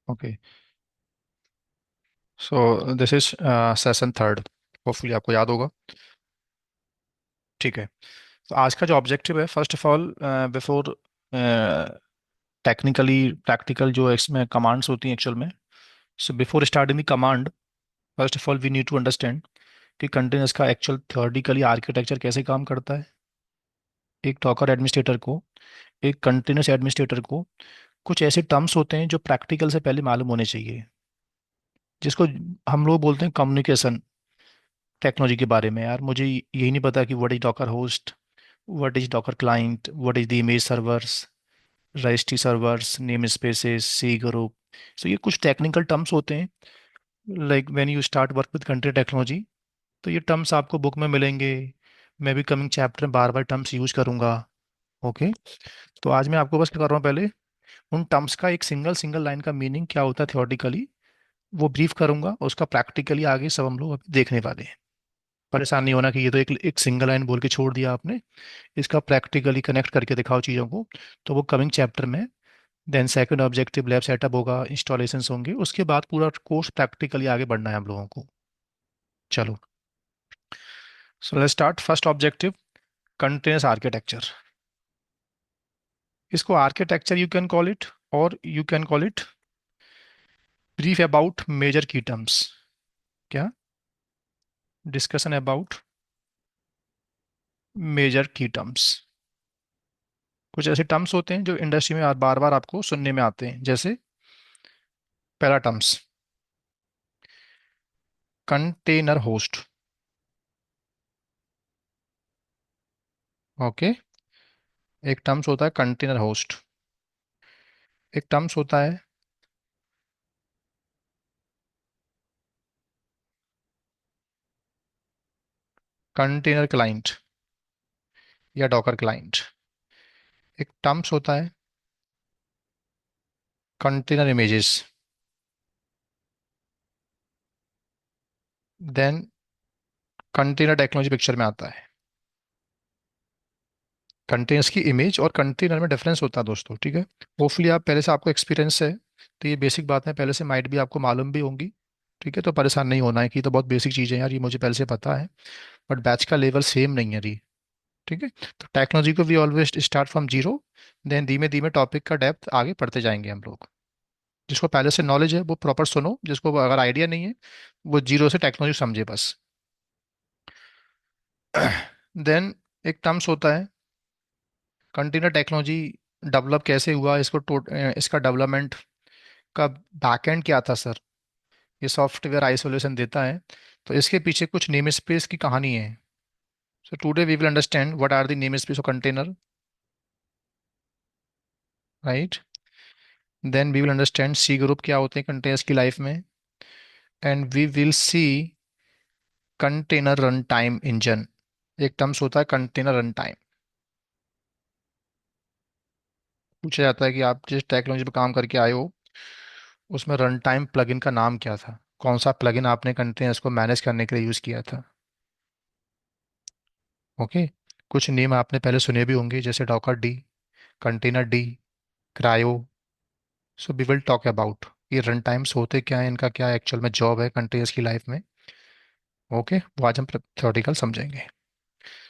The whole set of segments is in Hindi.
Okay. So this is session third. Hopefully आपको याद होगा। ठीक है। तो आज का जो ऑब्जेक्टिव है, first of all, before technically practical जो इसमें कमांड्स होती हैं एक्चुअल में, so before starting the command, first of all we need to understand कि कंटेनर्स का एक्चुअल थ्योरेटिकली आर्किटेक्चर कैसे काम करता है। एक डॉकर एडमिनिस्ट्रेटर को, एक कंटेनर्स एडमिनिस्ट्रेटर को कुछ ऐसे टर्म्स होते हैं जो प्रैक्टिकल से पहले मालूम होने चाहिए, जिसको हम लोग बोलते हैं कम्युनिकेशन टेक्नोलॉजी के बारे में। यार मुझे यही नहीं पता कि what is Docker host, what is Docker client, what is the image servers, registry servers, name spaces, C group. So ये कुछ टेक्निकल टर्म्स होते हैं। Like when you start work with content technology, तो ये टर्म्स आपको बुक में मिलेंगे। मैं भी कमिंग चैप्टर में बार बार टर्म्स यूज करूंगा। ओके। तो आज मैं आपको बस क्या कर रहा हूँ, पहले उन टर्म्स का एक सिंगल सिंगल लाइन का मीनिंग क्या होता है थियोरटिकली, वो ब्रीफ करूंगा। उसका प्रैक्टिकली आगे सब हम लोग अभी देखने वाले हैं। परेशान नहीं होना कि ये तो एक सिंगल लाइन बोल के छोड़ दिया आपने। इसका प्रैक्टिकली कनेक्ट करके दिखाओ चीज़ों को। तो वो कमिंग चैप्टर में। Then second objective lab setup होगा, इंस्टॉलेशंस होंगे, उसके बाद पूरा कोर्स प्रैक्टिकली आगे बढ़ना है हम लोगों को। चलो, so let's start. First objective, containers architecture. इसको architecture you can call it, और you can call it brief about major key terms. क्या? Discussion about major key terms. कुछ ऐसे टर्म्स होते हैं जो इंडस्ट्री में बार बार आपको सुनने में आते हैं, जैसे पहला टर्म्स, कंटेनर होस्ट। ओके। एक टर्म्स होता है कंटेनर होस्ट। एक टर्म्स होता है कंटेनर क्लाइंट या डॉकर क्लाइंट। एक टर्म्स होता है container images. Then container technology picture में आता है। कंटेनर्स की इमेज और कंटेनर में डिफरेंस होता है दोस्तों, ठीक है। होपफुली आप पहले से, आपको एक्सपीरियंस है, तो ये बेसिक बात है पहले से माइट भी आपको मालूम भी होंगी। ठीक है, तो परेशान नहीं होना है कि ये तो बहुत बेसिक चीज़ें हैं यार, ये मुझे पहले से पता है। बट बैच का लेवल सेम नहीं है जी। ठीक है। तो टेक्नोलॉजी को we always start from zero. Then धीमे धीमे टॉपिक का डेप्थ आगे पढ़ते जाएंगे हम लोग। जिसको पहले से नॉलेज है वो प्रॉपर सुनो, जिसको अगर आइडिया नहीं है वो जीरो से टेक्नोलॉजी समझे बस। देन एक टर्म्स होता है कंटेनर टेक्नोलॉजी। डेवलप कैसे हुआ, इसका डेवलपमेंट का बैकएंड क्या था सर। ये सॉफ्टवेयर आइसोलेशन देता है, तो इसके पीछे कुछ नेम स्पेस की कहानी है। So today we will understand what are the name space of container, right. Then we will understand C group क्या होते हैं कंटेनर्स की लाइफ में। And we will see container run time engine. एक टर्म्स होता है कंटेनर रन टाइम। पूछा जाता है कि आप जिस टेक्नोलॉजी पर काम करके आए हो, उसमें रन टाइम प्लगइन का नाम क्या था, कौन सा प्लगइन आपने कंटेनर्स को मैनेज करने के लिए यूज़ किया था। ओके। कुछ नेम आपने पहले सुने भी होंगे, जैसे docker D, container D, cryo. So we will talk about ये रन टाइम्स होते क्या है, इनका क्या एक्चुअल में जॉब है कंटेनर्स की लाइफ में। ओके, वो आज हम थ्योरेटिकल समझेंगे।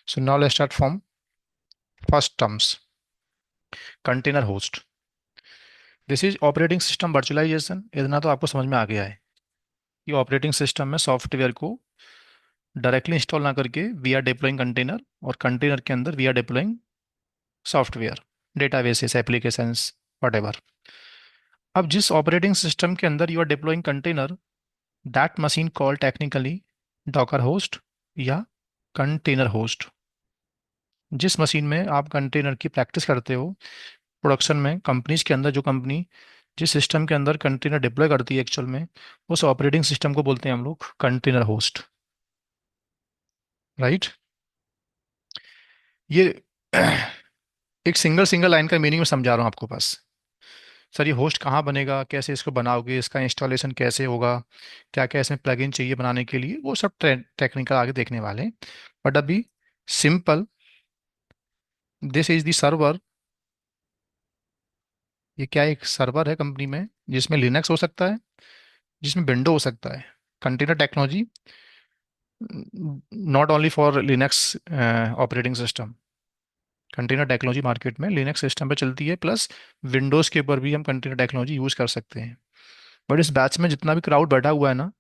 So now let's start from first terms, container host. This is operating system virtualization. इतना तो आपको समझ में आ गया है कि ऑपरेटिंग सिस्टम में सॉफ्टवेयर को डायरेक्टली इंस्टॉल ना करके वी आर डिप्लॉइंग कंटेनर, और कंटेनर के अंदर we are deploying software, databases, applications, whatever. अब जिस ऑपरेटिंग सिस्टम के अंदर you are deploying container, that machine call technically docker host या कंटेनर होस्ट। जिस मशीन में आप कंटेनर की प्रैक्टिस करते हो प्रोडक्शन में, कंपनीज के अंदर, जो कंपनी जिस सिस्टम के अंदर कंटेनर डिप्लॉय करती है एक्चुअल में, उस ऑपरेटिंग सिस्टम को बोलते हैं हम लोग कंटेनर होस्ट, राइट। ये एक सिंगल सिंगल लाइन का मीनिंग में समझा रहा हूँ आपको बस। सर ये होस्ट कहाँ बनेगा, कैसे इसको बनाओगे, इसका इंस्टॉलेशन कैसे होगा, क्या क्या इसमें प्लगइन चाहिए बनाने के लिए, वो सब टेक्निकल आगे देखने वाले हैं। बट अभी simple, this is the server ये क्या एक सर्वर है कंपनी में जिसमें लिनक्स हो सकता है, जिसमें विंडो हो सकता है। Container technology not only for Linux operating system. Container technology market में लिनक्स सिस्टम पे चलती है, प्लस विंडोज़ के ऊपर भी हम कंटेनर टेक्नोलॉजी यूज़ कर सकते हैं। बट इस बैच में जितना भी क्राउड बैठा हुआ है ना,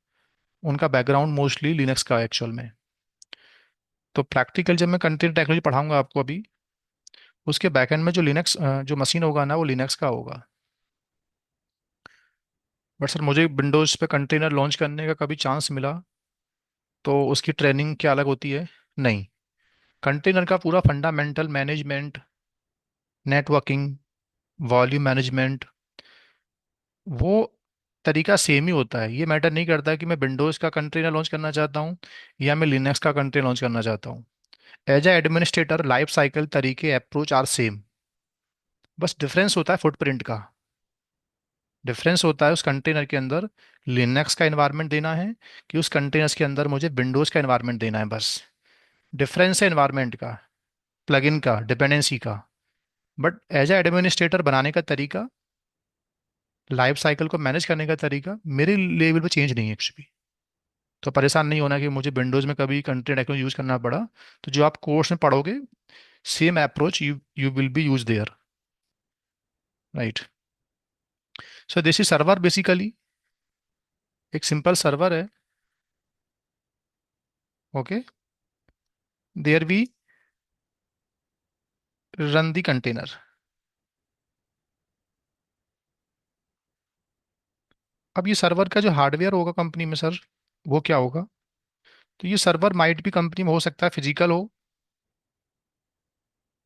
उनका बैकग्राउंड मोस्टली लिनक्स का एक्चुअल में। तो प्रैक्टिकल जब मैं कंटेनर टेक्नोलॉजी पढ़ाऊंगा आपको अभी, उसके बैकएंड में जो लिनक्स जो मशीन होगा ना, वो लिनक्स का होगा। बट सर मुझे विंडोज़ पे कंटेनर लॉन्च करने का कभी चांस मिला तो उसकी ट्रेनिंग क्या अलग होती है? नहीं। कंटेनर का पूरा fundamental management, networking, volume management, वो तरीका सेम ही होता है। ये मैटर नहीं करता कि मैं विंडोज़ का कंटेनर लॉन्च करना चाहता हूँ या मैं लिनक्स का कंटेनर लॉन्च करना चाहता हूँ। As a administrator life cycle तरीके अप्रोच आर सेम। बस डिफरेंस होता है फुटप्रिंट का। डिफरेंस होता है उस कंटेनर के अंदर लिनक्स का एनवायरनमेंट देना है कि उस कंटेनर्स के अंदर मुझे विंडोज़ का एनवायरनमेंट देना है, बस। डिफरेंस है एनवायरनमेंट का, प्लगइन का, डिपेंडेंसी का। बट एज ए एडमिनिस्ट्रेटर बनाने का तरीका, लाइफ साइकिल को मैनेज करने का तरीका मेरे लेवल पे चेंज नहीं है कुछ भी। तो परेशान नहीं होना कि मुझे विंडोज़ में कभी कंटेंट टेक्नोलॉजी यूज़ करना पड़ा। तो जो आप कोर्स में पढ़ोगे, same approach you you will be use there, right. So this is server basically, एक सिंपल सर्वर है। Okay, there we run the container. अब ये सर्वर का जो हार्डवेयर होगा कंपनी में सर, वो क्या होगा? तो ये सर्वर माइट भी कंपनी में हो सकता है फिजिकल हो।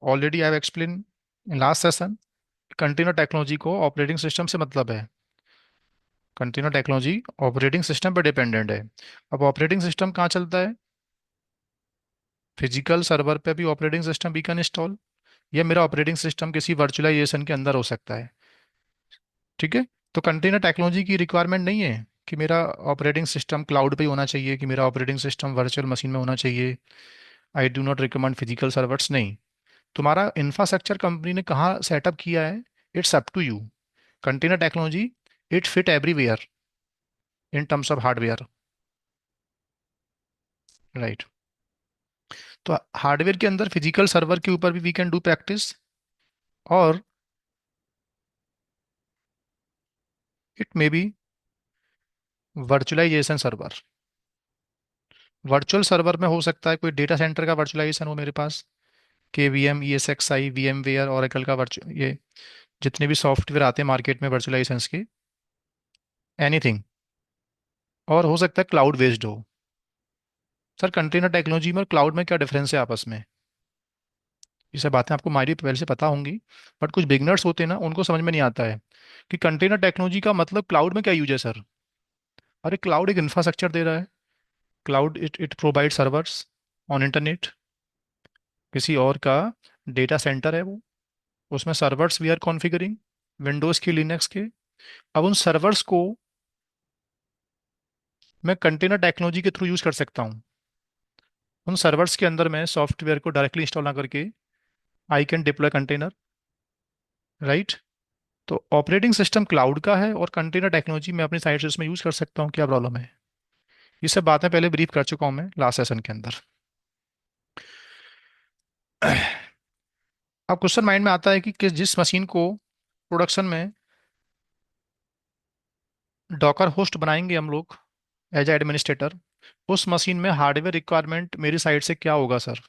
Already I have explain in last session, container technology को ऑपरेटिंग सिस्टम से मतलब है। कंटेनर टेक्नोलॉजी ऑपरेटिंग सिस्टम पर डिपेंडेंट है। अब ऑपरेटिंग सिस्टम कहाँ चलता है? फिजिकल सर्वर पे भी operating system we can install, या मेरा ऑपरेटिंग सिस्टम किसी वर्चुअलाइजेशन के अंदर हो सकता है। ठीक है। तो कंटेनर टेक्नोलॉजी की रिक्वायरमेंट नहीं है कि मेरा ऑपरेटिंग सिस्टम क्लाउड पे ही होना चाहिए, कि मेरा ऑपरेटिंग सिस्टम वर्चुअल मशीन में होना चाहिए। I do not recommend physical servers, नहीं। तुम्हारा इंफ्रास्ट्रक्चर कंपनी ने कहाँ सेटअप किया है, it's up to you. Container technology it fit everywhere in terms of hardware, right. तो हार्डवेयर के अंदर फिजिकल सर्वर के ऊपर भी वी कैन डू प्रैक्टिस, और it may be virtualization server. Virtual server में हो सकता है कोई डेटा सेंटर का वर्चुअलाइजेशन हो मेरे पास, K V M, E S X I, VMware, Oracle का वर्चु ये जितने भी सॉफ्टवेयर आते हैं मार्केट में वर्चुअलाइजेशंस के, एनीथिंग। और हो सकता है क्लाउड बेस्ड हो। सर कंटेनर टेक्नोलॉजी में और क्लाउड में क्या डिफरेंस है आपस में? ये सब बातें आपको मायरी पहले से पता होंगी, बट कुछ बिगनर्स होते हैं ना, उनको समझ में नहीं आता है कि कंटेनर टेक्नोलॉजी का मतलब क्लाउड में क्या यूज है सर। अरे क्लाउड एक इंफ्रास्ट्रक्चर दे रहा है। Cloud it it provide servers on internet, किसी और का डेटा सेंटर है वो, उसमें servers we are configuring, Windows के, लिनक्स के। अब उन सर्वर्स को मैं कंटेनर टेक्नोलॉजी के थ्रू यूज कर सकता हूँ। उन सर्वर्स के अंदर मैं सॉफ्टवेयर को डायरेक्टली इंस्टॉल ना करके I can deploy container, right. तो ऑपरेटिंग सिस्टम क्लाउड का है और कंटेनर टेक्नोलॉजी मैं अपनी साइड से उसमें यूज कर सकता हूँ, क्या प्रॉब्लम है? ये सब बातें पहले ब्रीफ कर चुका हूँ मैं लास्ट सेशन के अंदर। अब क्वेश्चन माइंड में आता है कि जिस मशीन को प्रोडक्शन में डॉकर होस्ट बनाएंगे हम लोग एज एडमिनिस्ट्रेटर, उस मशीन में हार्डवेयर रिक्वायरमेंट मेरी साइड से क्या होगा सर?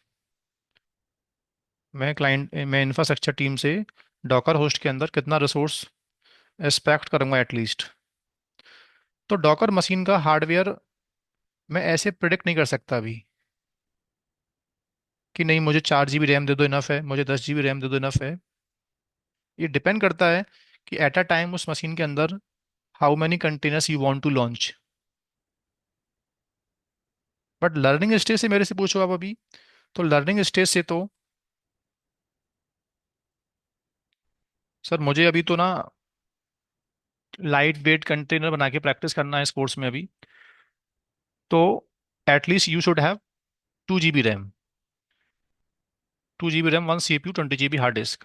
मैं इंफ्रास्ट्रक्चर टीम से डॉकर होस्ट के अंदर कितना रिसोर्स एक्सपेक्ट करूंगा एटलीस्ट? तो डॉकर मशीन का हार्डवेयर मैं ऐसे प्रिडिक्ट नहीं कर सकता अभी कि नहीं मुझे 4 GB रैम दे दो इनफ है, मुझे 10 GB रैम दे दो इनफ है। ये डिपेंड करता है कि एट अ टाइम उस मशीन के अंदर how many containers you want to launch. But learning stage से मेरे से पूछो आप अभी, तो लर्निंग स्टेज से तो सर मुझे अभी तो ना लाइट वेट कंटेनर बना के प्रैक्टिस करना है इस कोर्स में अभी। तो at least you should have 2 GB RAM, 2 GB RAM, 1 CPU, 20 GB hard disk,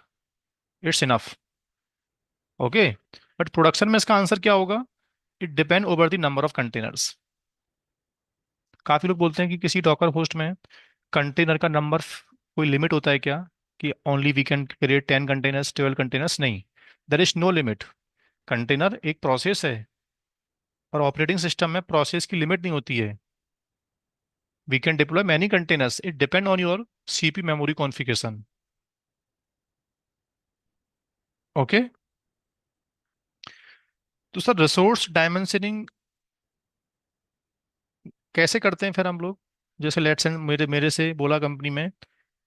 it's enough. Okay. But production में इसका आंसर क्या होगा? It depend over the number of containers. काफी लोग बोलते हैं कि किसी डॉकर होस्ट में कंटेनर का नंबर कोई लिमिट होता है क्या, कि only we can create 10 containers, 12 containers? नहीं, there is no limit. Container एक प्रोसेस है, और ऑपरेटिंग सिस्टम में प्रोसेस की लिमिट नहीं होती है। We can deploy many containers, it depend on your CPU memory configuration. Okay. तो सर रिसोर्स डायमेंशनिंग कैसे करते हैं फिर हम लोग? जैसे लेट्स से मेरे मेरे से बोला कंपनी में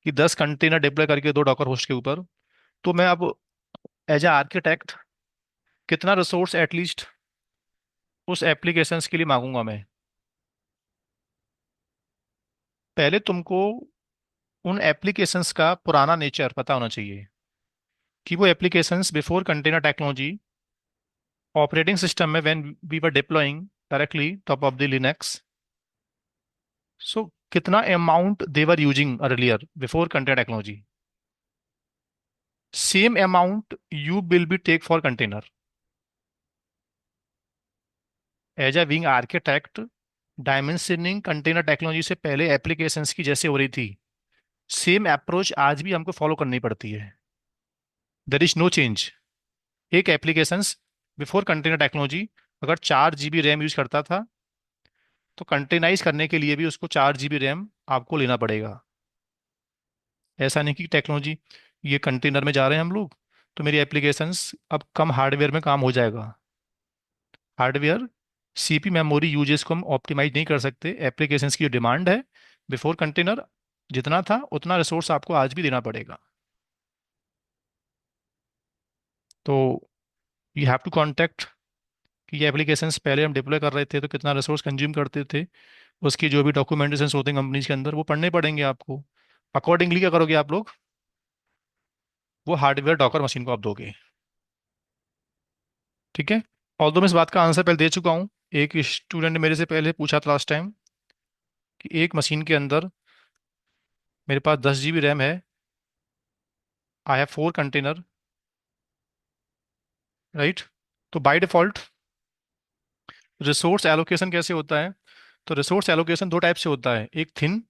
कि 10 कंटेनर डिप्लॉय करके दो डॉकर होस्ट के ऊपर, तो मैं अब एज ए आर्किटेक्ट कितना रिसोर्स एटलीस्ट उस एप्लीकेशंस के लिए मांगूंगा मैं? पहले तुमको उन एप्लीकेशंस का पुराना नेचर पता होना चाहिए, कि वो applications before container technology operating system में when we were deploying directly top of the Linux, so कितना amount they were using earlier before container technology, same amount you will be take for container. As a wing architect, dimensioning container technology से पहले एप्लीकेशंस की जैसे हो रही थी, सेम अप्रोच आज भी हमको फॉलो करनी पड़ती है। There is no change. एक एप्लीकेशंस बिफोर कंटेनर टेक्नोलॉजी अगर 4 GB रैम यूज करता था, तो कंटेनाइज करने के लिए भी उसको 4 GB रैम आपको लेना पड़ेगा। ऐसा नहीं कि टेक्नोलॉजी ये कंटेनर में जा रहे हैं हम लोग, तो मेरी एप्लीकेशंस अब कम हार्डवेयर में काम हो जाएगा। हार्डवेयर सीपी मेमोरी यूजेस को हम ऑप्टिमाइज नहीं कर सकते। एप्लीकेशंस की जो डिमांड है बिफोर कंटेनर जितना था, उतना रिसोर्स आपको आज भी देना पड़ेगा। तो यू हैव टू कॉन्टेक्ट कि ये एप्लीकेशंस पहले हम डिप्लॉय कर रहे थे तो कितना रिसोर्स कंज्यूम करते थे। उसकी जो भी डॉक्यूमेंटेशन होते हैं कंपनीज के अंदर, वो पढ़ने पड़ेंगे आपको। अकॉर्डिंगली क्या करोगे आप लोग? वो हार्डवेयर डॉकर मशीन को आप दोगे। ठीक है। और तो मैं इस बात का आंसर पहले दे चुका हूँ। एक स्टूडेंट ने मेरे से पहले पूछा था लास्ट टाइम कि एक मशीन के अंदर मेरे पास 10 GB रैम है, आई हैव 4 कंटेनर, राइट? तो बाय डिफॉल्ट रिसोर्स एलोकेशन कैसे होता है? तो रिसोर्स एलोकेशन दो टाइप से होता है। एक थिन,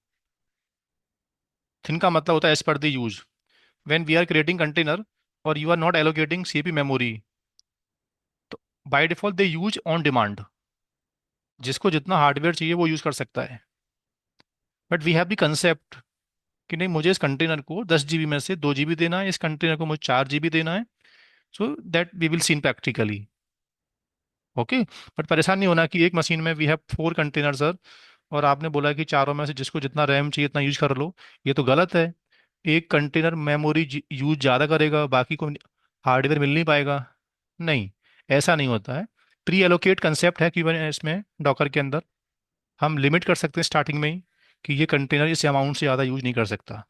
थिन का मतलब होता है as per the use. When we are creating container और you are not allocating CP memory, तो by default they use on demand. जिसको जितना हार्डवेयर चाहिए वो यूज कर सकता है। But we have the concept कि नहीं, मुझे इस कंटेनर को 10 GB में से 2 GB देना है, इस कंटेनर को मुझे 4 GB देना है। So that we will seen practically. Okay. But परेशान नहीं होना कि एक मशीन में वी हैव 4 कंटेनर सर, और आपने बोला कि चारों में से जिसको जितना रैम चाहिए इतना यूज कर लो। ये तो गलत है। एक कंटेनर मेमोरी यूज ज़्यादा करेगा, बाकी को हार्डवेयर मिल नहीं पाएगा। नहीं, ऐसा नहीं होता है। प्री एलोकेट कंसेप्ट है कि इसमें डॉकर के अंदर हम लिमिट कर सकते हैं स्टार्टिंग में ही कि ये कंटेनर इस अमाउंट से ज़्यादा यूज नहीं कर सकता।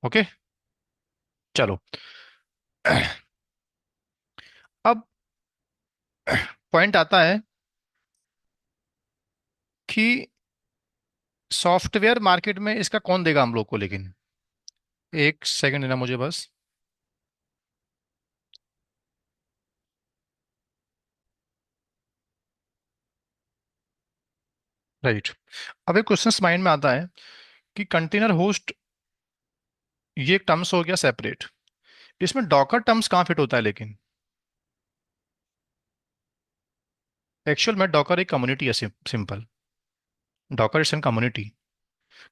ओके। चलो। अब पॉइंट आता है कि सॉफ्टवेयर मार्केट में इसका कौन देगा हम लोग को, लेकिन एक सेकंड देना मुझे बस। राइट। अब एक क्वेश्चन माइंड में आता है कि कंटेनर होस्ट, ये एक टर्म्स हो गया सेपरेट, इसमें डॉकर टर्म्स कहाँ फिट होता है लेकिन? एक्चुअल में डॉकर एक कम्युनिटी है, सिंपल। Docker is an community.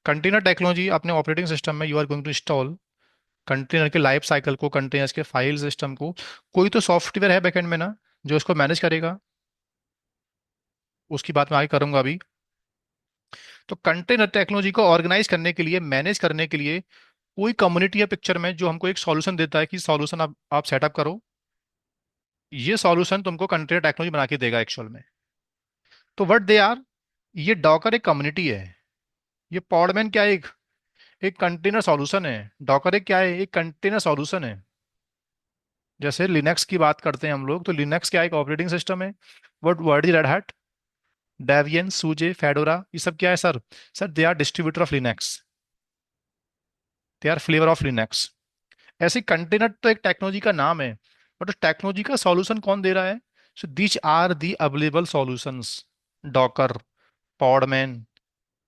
Container technology अपने ऑपरेटिंग सिस्टम में you are going to install container के लाइफ साइकिल को, कंटेनर्स के फाइल सिस्टम को। कोई तो सॉफ्टवेयर है बैकएंड में ना, जो इसको मैनेज करेगा। उसकी बात मैं आगे करूंगा अभी। तो कंटेनर टेक्नोलॉजी को ऑर्गेनाइज करने के लिए, मैनेज करने के लिए कोई कम्युनिटी है पिक्चर में, जो हमको एक सॉल्यूशन देता है कि सॉल्यूशन आप सेटअप करो। ये सॉल्यूशन तुमको कंटेनर टेक्नोलॉजी बना के देगा एक्चुअल में। तो व्हाट दे आर, ये डॉकर एक कम्युनिटी है। ये पॉडमैन क्या है? एक कंटेनर सॉल्यूशन है। डॉकर एक क्या है? एक कंटेनर सॉल्यूशन है। जैसे लिनक्स की बात करते हैं हम लोग, तो लिनक्स क्या है? एक ऑपरेटिंग सिस्टम है। What word is Red Hat, Debian, SUSE, Fedora, ये सब क्या है sir? Sir they are distributor of Linux, they are flavour of Linux. ऐसे कंटेनर तो एक टेक्नोलॉजी का नाम है, बट उस टेक्नोलॉजी का सॉल्यूशन कौन दे रहा है? So this are the available solutions: Docker, Podman,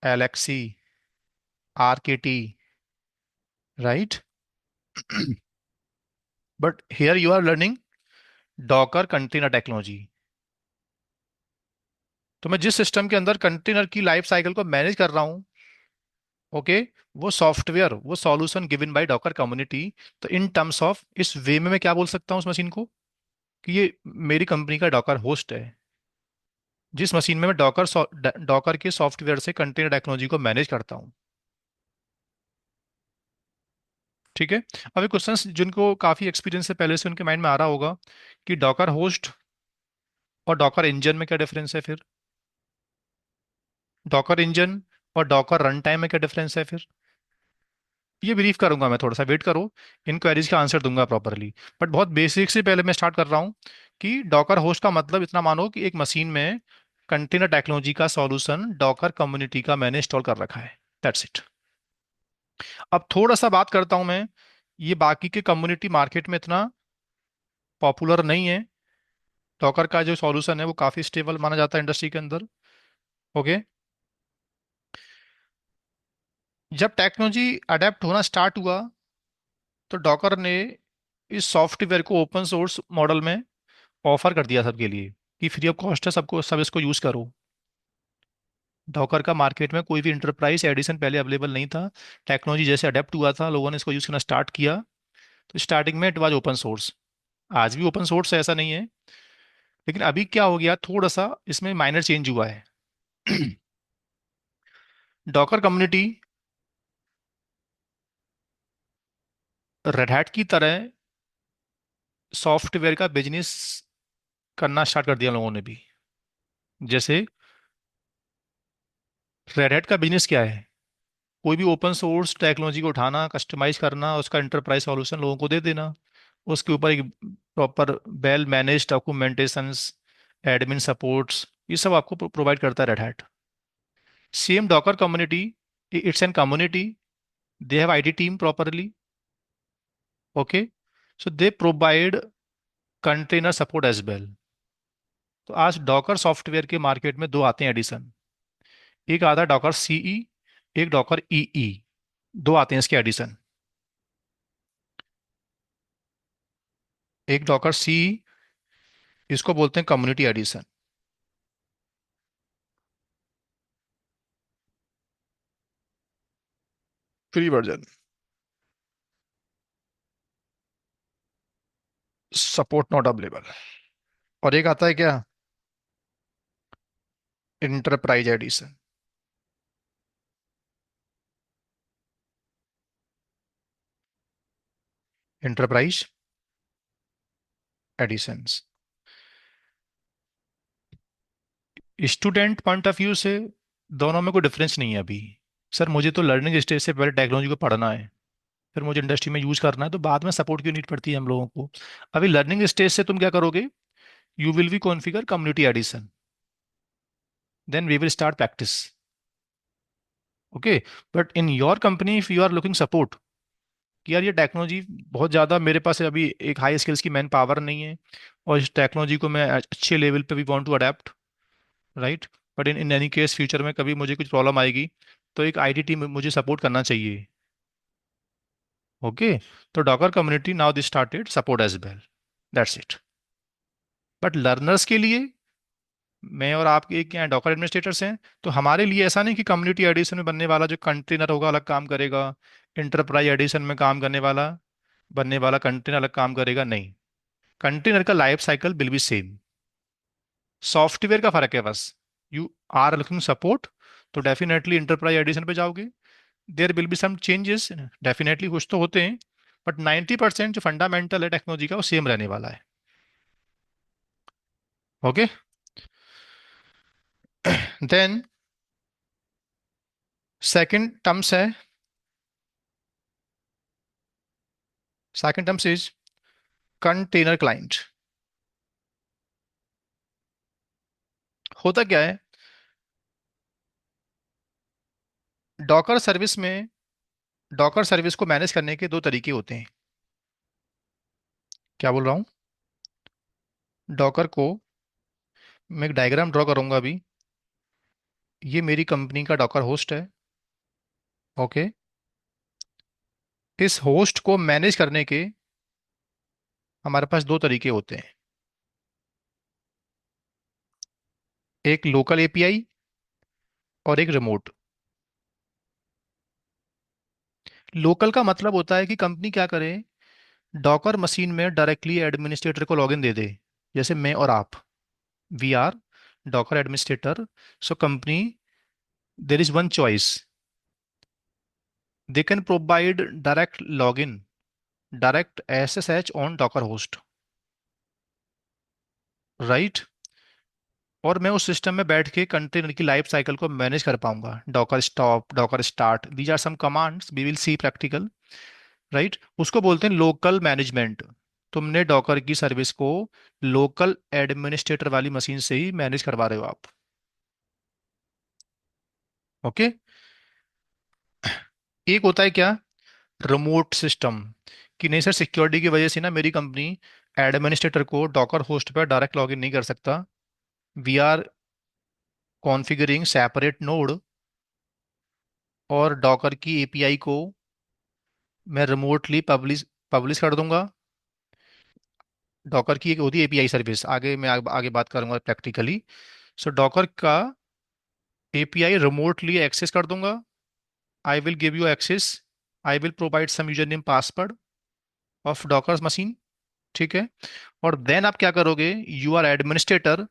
LXC, RKT, right? But here you are learning Docker container technology. तो मैं जिस सिस्टम के अंदर कंटेनर की लाइफ साइकिल को मैनेज कर रहा हूँ, ओके, वो सॉफ्टवेयर, वो solution given by Docker community. तो इन टर्म्स ऑफ इस वे में मैं क्या बोल सकता हूँ उस मशीन को, कि ये मेरी कंपनी का डॉकर होस्ट है, जिस मशीन में मैं डॉकर के सॉफ्टवेयर से कंटेनर टेक्नोलॉजी को मैनेज करता हूँ। ठीक है। अब ये क्वेश्चंस जिनको काफी एक्सपीरियंस है पहले से, उनके माइंड में आ रहा होगा कि डॉकर होस्ट और डॉकर इंजन में क्या डिफरेंस है फिर, डॉकर इंजन और डॉकर रन टाइम में क्या डिफरेंस है फिर। ये ब्रीफ करूंगा मैं, थोड़ा सा वेट करो, इन क्वेरीज का आंसर दूंगा प्रॉपरली। बट बहुत बेसिक से पहले मैं स्टार्ट कर रहा हूँ कि डॉकर होस्ट का मतलब इतना मानो कि एक मशीन में कंटेनर टेक्नोलॉजी का सॉल्यूशन डॉकर कम्युनिटी का मैंने इंस्टॉल कर रखा है। That's it. अब थोड़ा सा बात करता हूं मैं, ये बाकी के कम्युनिटी मार्केट में इतना पॉपुलर नहीं है। डॉकर का जो सॉल्यूशन है वो काफी स्टेबल माना जाता है इंडस्ट्री के अंदर। ओके। जब टेक्नोलॉजी अडेप्ट होना स्टार्ट हुआ, तो डॉकर ने इस सॉफ्टवेयर को ओपन सोर्स मॉडल में ऑफर कर दिया सबके लिए, कि फ्री ऑफ कॉस्ट है, सबको, सब इसको यूज करो। डॉकर का मार्केट में कोई भी इंटरप्राइज एडिशन पहले अवेलेबल नहीं था। टेक्नोलॉजी जैसे अडेप्ट हुआ था, लोगों ने इसको यूज करना स्टार्ट किया, तो स्टार्टिंग में इट वाज ओपन सोर्स। आज भी ओपन सोर्स है, ऐसा नहीं है। लेकिन अभी क्या हो गया, थोड़ा सा इसमें माइनर चेंज हुआ है। डॉकर कम्युनिटी रेड हैट की तरह सॉफ्टवेयर का बिजनेस करना स्टार्ट कर दिया लोगों ने भी। जैसे रेड हैट का बिजनेस क्या है? कोई भी ओपन सोर्स टेक्नोलॉजी को उठाना, कस्टमाइज करना, उसका एंटरप्राइज सॉल्यूशन लोगों को दे देना, उसके ऊपर एक proper well manage documentations, admin supports, ये सब आपको प्रोवाइड करता है Red Hat. Same docker community, it's an community, they have IT team properly. Okay. So they provide container support as well. तो आज डॉकर सॉफ्टवेयर के मार्केट में दो आते हैं एडिशन। एक आता है डॉकर सीई, एक डॉकर ईई। दो आते हैं इसके एडिशन। एक डॉकर सीई, इसको बोलते हैं community edition, free version, support not available. और एक आता है क्या, enterprise edition. Enterprise editions. Student point of view से दोनों में कोई डिफरेंस नहीं है अभी। सर मुझे तो लर्निंग स्टेज से पहले टेक्नोलॉजी को पढ़ना है, फिर मुझे इंडस्ट्री में यूज करना है, तो बाद में सपोर्ट की नीड पड़ती है हम लोगों को। अभी लर्निंग स्टेज से तुम क्या करोगे, you will be configure community edition, then we will start practice. Okay. But in your company if you are looking support, कि यार ये टेक्नोलॉजी बहुत ज़्यादा मेरे पास अभी एक हाई स्किल्स की मैन पावर नहीं है, और इस टेक्नोलॉजी को मैं अच्छे लेवल पे भी want to adapt, right? But in in any case future में कभी मुझे कुछ प्रॉब्लम आएगी, तो एक आईटी टीम मुझे सपोर्ट करना चाहिए। ओके। तो docker community now this started support as well. That's it. But learners के लिए, मैं और आप एक यहाँ डॉकर एडमिनिस्ट्रेटर्स हैं, तो हमारे लिए ऐसा नहीं कि कम्युनिटी एडिशन में बनने वाला जो कंटेनर होगा अलग काम करेगा, इंटरप्राइज एडिशन में काम करने वाला बनने वाला कंटेनर अलग काम करेगा, नहीं। कंटेनर का life cycle will be same. Software का फर्क है बस। यू आर लुकिंग सपोर्ट, तो डेफिनेटली इंटरप्राइज एडिशन पे जाओगे। There will be some changes, definitely कुछ तो होते हैं, बट 90% जो फंडामेंटल है टेक्नोलॉजी का वो सेम रहने वाला है। ओके। देन सेकंड टर्म्स है, second terms is container client. होता क्या है, डॉकर सर्विस में, डॉकर सर्विस को मैनेज करने के दो तरीके होते हैं। क्या बोल रहा हूँ? डॉकर को मैं एक डायग्राम ड्रॉ करूंगा अभी। ये मेरी कंपनी का डॉकर होस्ट है। ओके। इस होस्ट को मैनेज करने के हमारे पास दो तरीके होते हैं। एक लोकल एपीआई और एक रिमोट। लोकल का मतलब होता है कि कंपनी क्या करे, डॉकर मशीन में डायरेक्टली एडमिनिस्ट्रेटर को लॉगिन दे दे। जैसे मैं और आप, we are docker administrator. So company, there is one choice, they can provide direct login, direct SSH on docker host, right. और मैं उस सिस्टम में बैठ के कंटेनर की लाइफ साइकिल को मैनेज कर पाऊंगा। Docker stop, docker start, these are some commands we will see practical, right. उसको बोलते हैं लोकल मैनेजमेंट। तुमने डॉकर की सर्विस को लोकल एडमिनिस्ट्रेटर वाली मशीन से ही मैनेज करवा रहे हो आप। ओके। एक होता है क्या, रिमोट सिस्टम, कि नहीं सर सिक्योरिटी की वजह से ना मेरी कंपनी एडमिनिस्ट्रेटर को डॉकर होस्ट पर डायरेक्ट लॉगिन नहीं कर सकता। We are configuring separate node, और डॉकर की एपीआई को मैं रिमोटली पब्लिश पब्लिश कर दूंगा। डॉकर की एक होती है एपीआई सर्विस, आगे मैं आगे बात करूंगा प्रैक्टिकली। सो डॉकर का एपीआई रिमोटली एक्सेस कर दूंगा। I will give you access, I will provide some user name password of Dockers machine. ठीक है। और देन आप क्या करोगे, you are administrator,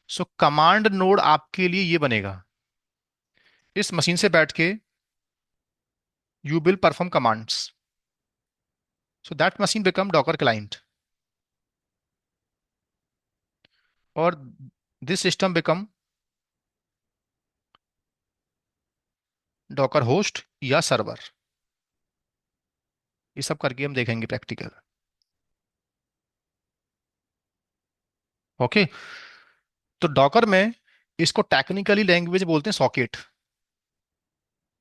so command node आपके लिए ये बनेगा। इस मशीन से बैठ के you will perform commands, so that machine become Docker client, और this system become Docker host या सर्वर। ये सब करके हम देखेंगे प्रैक्टिकल। ओके। तो डॉकर में इसको टेक्निकली लैंग्वेज बोलते हैं सॉकेट।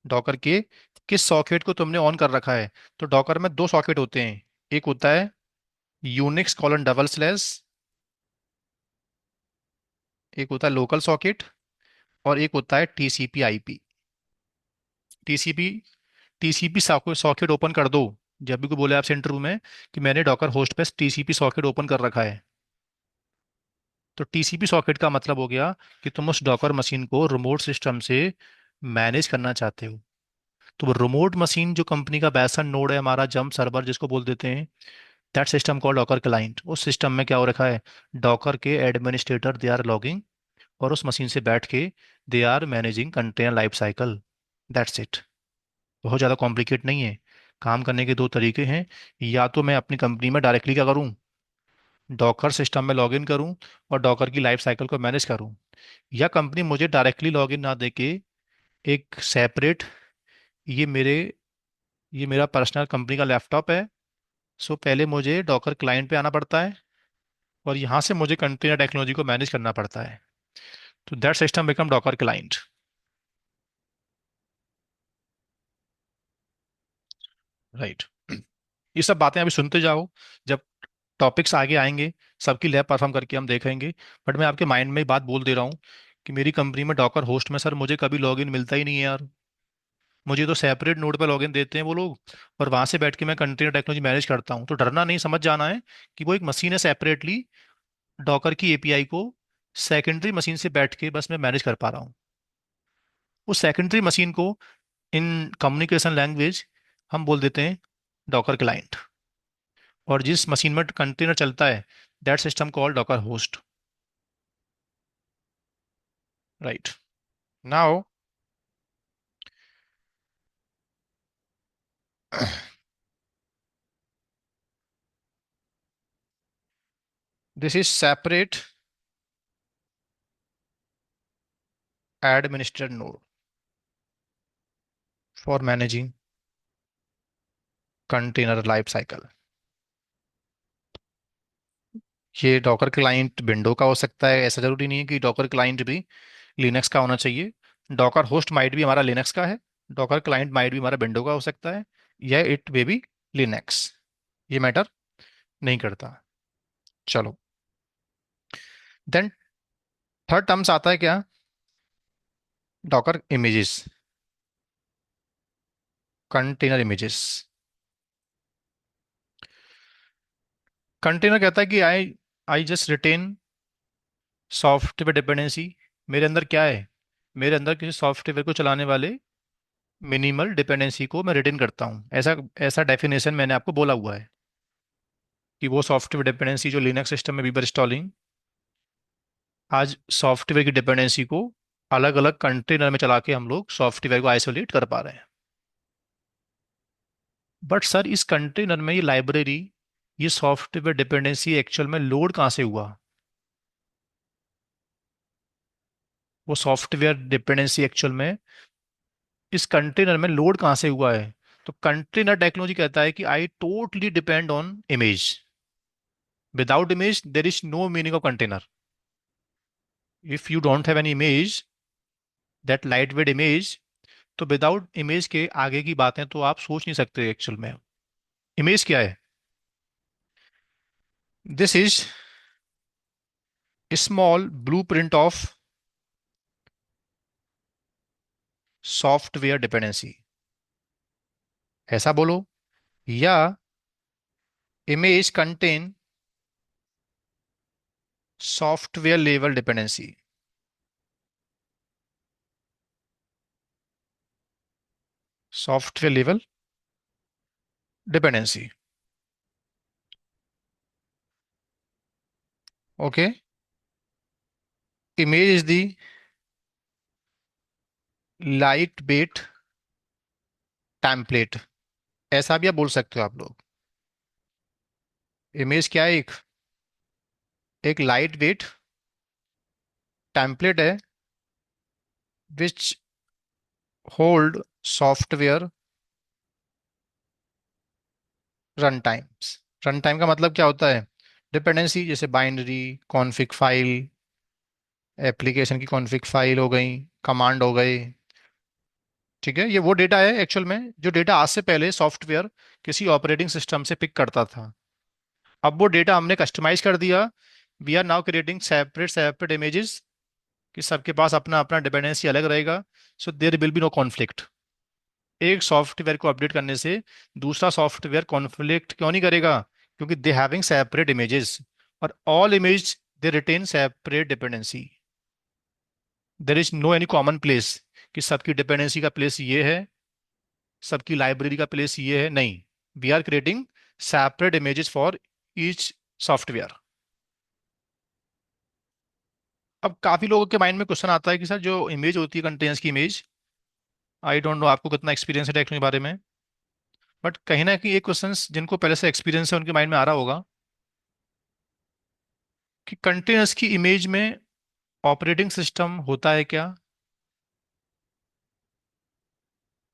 डॉकर के किस सॉकेट को तुमने ऑन कर रखा है? तो डॉकर में दो सॉकेट होते हैं। एक होता है यूनिक्स कॉलन डबल स्लैश, एक होता है लोकल सॉकेट, और एक होता है TCP IP. TCP TCP socket open कर दो। जब भी कोई बोले आपसे इंटरव्यू में कि मैंने डॉकर होस्ट पे टीसीपी सॉकेट ओपन कर रखा है, तो टीसीपी सॉकेट का मतलब हो गया कि तुम उस डॉकर मशीन को रिमोट सिस्टम से मैनेज करना चाहते हो। तो वो रिमोट मशीन जो कंपनी का बैसन नोड है हमारा, जंप सर्वर जिसको बोल देते हैं, that system call Docker client. उस सिस्टम में क्या हो रखा है, डॉकर के एडमिनिस्ट्रेटर दे आर लॉगिंग, और उस मशीन से बैठ के they are managing container life cycle. That's it. बहुत ज़्यादा कॉम्प्लिकेट नहीं है। काम करने के दो तरीके हैं। या तो मैं अपनी कंपनी में डायरेक्टली क्या करूं, डॉकर सिस्टम में लॉगिन करूं और डॉकर की लाइफ साइकिल को मैनेज करूं, या कंपनी मुझे डायरेक्टली लॉगिन ना देके एक सेपरेट, ये मेरे ये मेरा पर्सनल कंपनी का लैपटॉप है। सो पहले मुझे डॉकर क्लाइंट पे आना पड़ता है, और यहाँ से मुझे कंटेनर टेक्नोलॉजी को मैनेज करना पड़ता है। तो that system become Docker client, right. ये सब बातें अभी सुनते जाओ, जब टॉपिक्स आगे आएंगे सबकी लैब परफॉर्म करके हम देखेंगे। बट मैं आपके माइंड में ही बात बोल दे रहा हूँ कि मेरी कंपनी में डॉकर होस्ट में सर मुझे कभी लॉगिन मिलता ही नहीं है यार। मुझे तो सेपरेट नोड पे लॉगिन देते हैं वो लोग, और वहां से बैठ के मैं कंटेनर टेक्नोलॉजी मैनेज करता हूँ। तो डरना नहीं, समझ जाना है कि वो एक मशीन है सेपरेटली, डॉकर की एपीआई को सेकेंडरी मशीन से बैठ के बस मैं मैनेज कर पा रहा हूँ। उस सेकेंडरी मशीन को इन कम्युनिकेशन लैंग्वेज हम बोल देते हैं डॉकर क्लाइंट, और जिस मशीन में कंटेनर चलता है that system called Docker host, right. Now this is separate administered node for managing container life cycle। ये डॉकर क्लाइंट विंडो का हो सकता है, ऐसा जरूरी नहीं है कि डॉकर क्लाइंट भी लिनक्स का होना चाहिए। डॉकर होस्ट माइट भी हमारा लिनक्स का है, डॉकर क्लाइंट माइट भी हमारा विंडो का हो सकता है, या इट वे बी लिनक्स। ये मैटर नहीं करता। चलो, देन थर्ड टर्म्स आता है क्या? Docker images, container images. Container कहता है कि I I just written software dependency. मेरे अंदर क्या है? मेरे अंदर किसी सॉफ्टवेयर को चलाने वाले मिनिमल डिपेंडेंसी को मैं रिटेन करता हूँ, ऐसा ऐसा डेफिनेशन मैंने आपको बोला हुआ है कि वो सॉफ्टवेयर डिपेंडेंसी जो लिनक्स सिस्टम में वीबर इंस्टॉलिंग आज सॉफ्टवेयर की डिपेंडेंसी को अलग अलग कंटेनर में चला के हम लोग सॉफ्टवेयर को आइसोलेट कर पा रहे हैं। बट सर, इस कंटेनर में ये लाइब्रेरी, ये सॉफ्टवेयर डिपेंडेंसी एक्चुअल में लोड कहाँ से हुआ? वो सॉफ्टवेयर डिपेंडेंसी एक्चुअल में इस कंटेनर में लोड कहाँ से हुआ है? तो कंटेनर टेक्नोलॉजी कहता है कि I totally depend on image. Without image there is no meaning of container. If you don't have any image, that light weight image, तो विदाउट इमेज के आगे की बातें तो आप सोच नहीं सकते एक्चुअल में। इमेज क्या है? This is small blue print of software dependency, ऐसा बोलो, या image contain software level dependency. Software level dependency. Okay, image is the light weight template, ऐसा भी आप बोल सकते हो आप लोग। इमेज क्या है? एक लाइट वेट टेम्पलेट है which hold software run times. Run time का मतलब क्या होता है? डिपेंडेंसी, जैसे बाइनरी, कॉन्फ़िग फाइल, एप्लीकेशन की कॉन्फ़िग फाइल हो गई, कमांड हो गए। ठीक है, ये वो डेटा है एक्चुअल में जो डेटा आज से पहले सॉफ्टवेयर किसी ऑपरेटिंग सिस्टम से पिक करता था। अब वो डेटा हमने कस्टमाइज कर दिया। We are now creating separate separate images कि सबके पास अपना अपना डिपेंडेंसी अलग रहेगा। So there will be no conflict. एक सॉफ्टवेयर को अपडेट करने से दूसरा सॉफ्टवेयर कॉन्फ्लिक्ट क्यों नहीं करेगा? क्योंकि दे हैविंग सेपरेट इमेजेस, और all image they retain separate dependency. There is no any common place कि सबकी डिपेंडेंसी का प्लेस ये है, सबकी लाइब्रेरी का प्लेस ये है, नहीं। We are creating separate images for each software. अब काफी लोगों के माइंड में क्वेश्चन आता है कि सर, जो इमेज होती है कंटेनर्स की इमेज, आई डोंट नो आपको कितना एक्सपीरियंस है टेक्नोलॉजी के बारे में, बट कहीं ना कहीं एक क्वेश्चन जिनको पहले से एक्सपीरियंस है उनके माइंड में आ रहा होगा कि कंटेनर्स की इमेज में ऑपरेटिंग सिस्टम होता है क्या?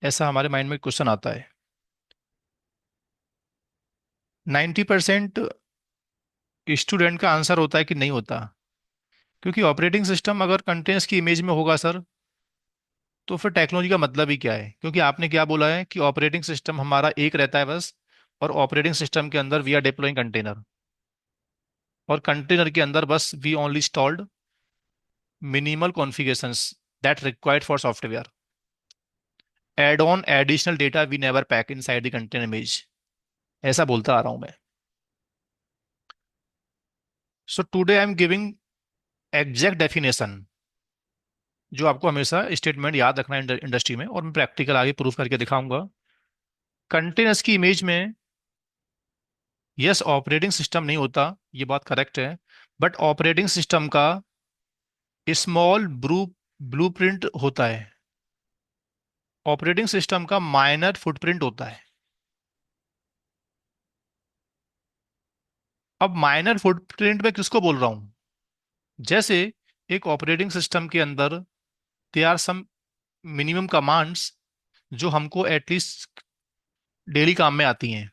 ऐसा हमारे माइंड में क्वेश्चन आता है। 90% स्टूडेंट का आंसर होता है कि नहीं होता, क्योंकि ऑपरेटिंग सिस्टम अगर कंटेनर्स की इमेज में होगा सर, तो फिर टेक्नोलॉजी का मतलब ही क्या है? क्योंकि आपने क्या बोला है कि ऑपरेटिंग सिस्टम हमारा एक रहता है बस, और ऑपरेटिंग सिस्टम के अंदर वी आर डिप्लॉइंग कंटेनर, और कंटेनर के अंदर बस we only installed minimal configurations that required for software. Add on additional data we never pack inside the container image, ऐसा बोलता आ रहा हूं मैं। So today I am giving exact definition जो आपको हमेशा स्टेटमेंट याद रखना है इंडस्ट्री में, और मैं प्रैक्टिकल आगे प्रूफ करके दिखाऊंगा। कंटेनर्स की इमेज में यस ऑपरेटिंग सिस्टम नहीं होता, ये बात करेक्ट है, बट ऑपरेटिंग सिस्टम का स्मॉल ब्लूप्रिंट होता है। ऑपरेटिंग सिस्टम का माइनर फुटप्रिंट होता है। अब माइनर फुटप्रिंट में किसको बोल रहा हूं? जैसे एक ऑपरेटिंग सिस्टम के अंदर they are some minimum commands जो हमको एटलीस्ट डेली काम में आती हैं।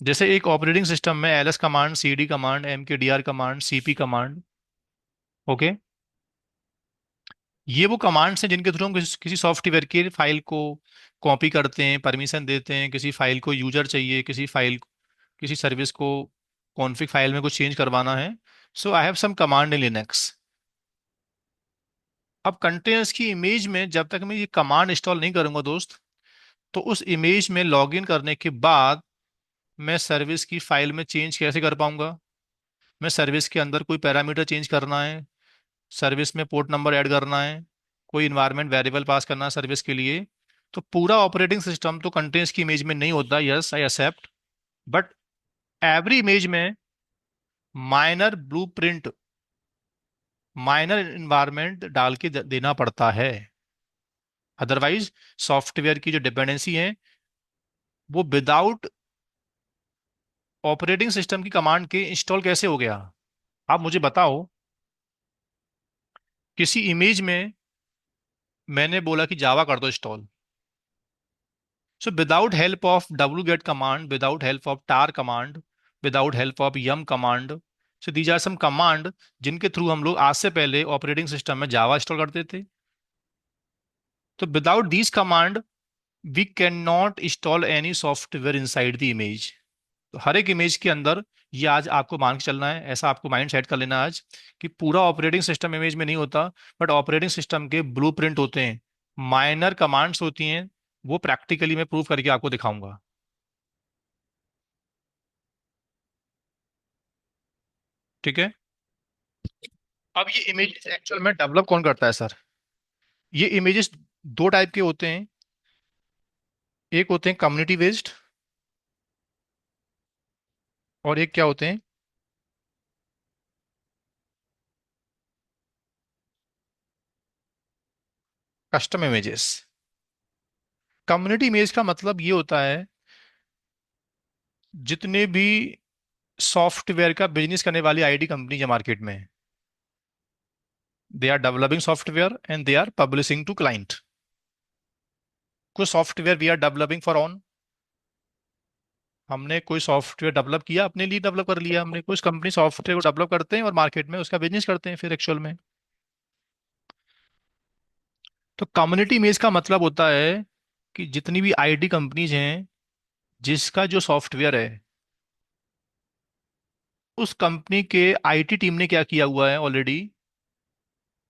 जैसे एक ऑपरेटिंग सिस्टम में LS command, CD command, MKDIR command, CP command. Okay, ये वो कमांड्स हैं जिनके थ्रू हम किसी सॉफ्टवेयर की फाइल को कॉपी करते हैं, परमिशन देते हैं, किसी फाइल को यूजर चाहिए, किसी फाइल, किसी सर्विस को कॉन्फ़िग फाइल में कुछ चेंज करवाना है, so I have some command in Linux. अब कंटेनर्स की इमेज में जब तक मैं ये कमांड इंस्टॉल नहीं करूंगा दोस्त, तो उस इमेज में लॉगिन करने के बाद मैं सर्विस की फाइल में चेंज कैसे कर पाऊंगा? मैं सर्विस के अंदर कोई पैरामीटर चेंज करना है, सर्विस में पोर्ट नंबर ऐड करना है, कोई इन्वायरमेंट वेरिएबल पास करना है सर्विस के लिए, तो पूरा ऑपरेटिंग सिस्टम तो कंटेनर्स की इमेज में नहीं होता। Yes, I accept. But every image में माइनर ब्लूप्रिंट, माइनर इन्वायरमेंट डाल के देना पड़ता है। अदरवाइज सॉफ्टवेयर की जो डिपेंडेंसी है वो विदाउट ऑपरेटिंग सिस्टम की कमांड के इंस्टॉल कैसे हो गया? आप मुझे बताओ, किसी इमेज में मैंने बोला कि जावा कर दो install, so without help of W get command, without help of tar command, without help of yum command, so these are some command जिनके थ्रू हम लोग आज से पहले ऑपरेटिंग सिस्टम में जावा इंस्टॉल करते थे। तो without these command we can not install any software inside the image. तो हर एक इमेज के अंदर, ये आज आपको मान के चलना है, ऐसा आपको माइंड सेट कर लेना आज, कि पूरा ऑपरेटिंग सिस्टम इमेज में नहीं होता, बट ऑपरेटिंग सिस्टम के ब्लूप्रिंट होते हैं, माइनर कमांड्स होती हैं। वो प्रैक्टिकली मैं प्रूव करके आपको दिखाऊंगा। ठीक है। अब ये इमेजेस एक्चुअल में डेवलप कौन करता है सर? ये इमेजेस दो टाइप के होते हैं। एक होते हैं कम्युनिटी बेस्ड, और एक क्या होते हैं, कस्टम इमेजेस। कम्युनिटी इमेज का मतलब ये होता है, जितने भी सॉफ्टवेयर का बिजनेस करने वाली आईटी कंपनी है मार्केट में, they are developing software and they are publishing to client. कुछ software we are developing for on, हमने कोई सॉफ्टवेयर डेवलप किया, अपने लिए डेवलप कर लिया हमने। कुछ कंपनी सॉफ्टवेयर को डेवलप करते हैं और मार्केट में उसका बिजनेस करते हैं फिर एक्चुअल में। तो कम्युनिटी इमेज का मतलब होता है कि जितनी भी आईटी कंपनीज हैं, जिसका जो सॉफ्टवेयर है, उस कंपनी के आईटी टीम ने क्या किया हुआ है ऑलरेडी,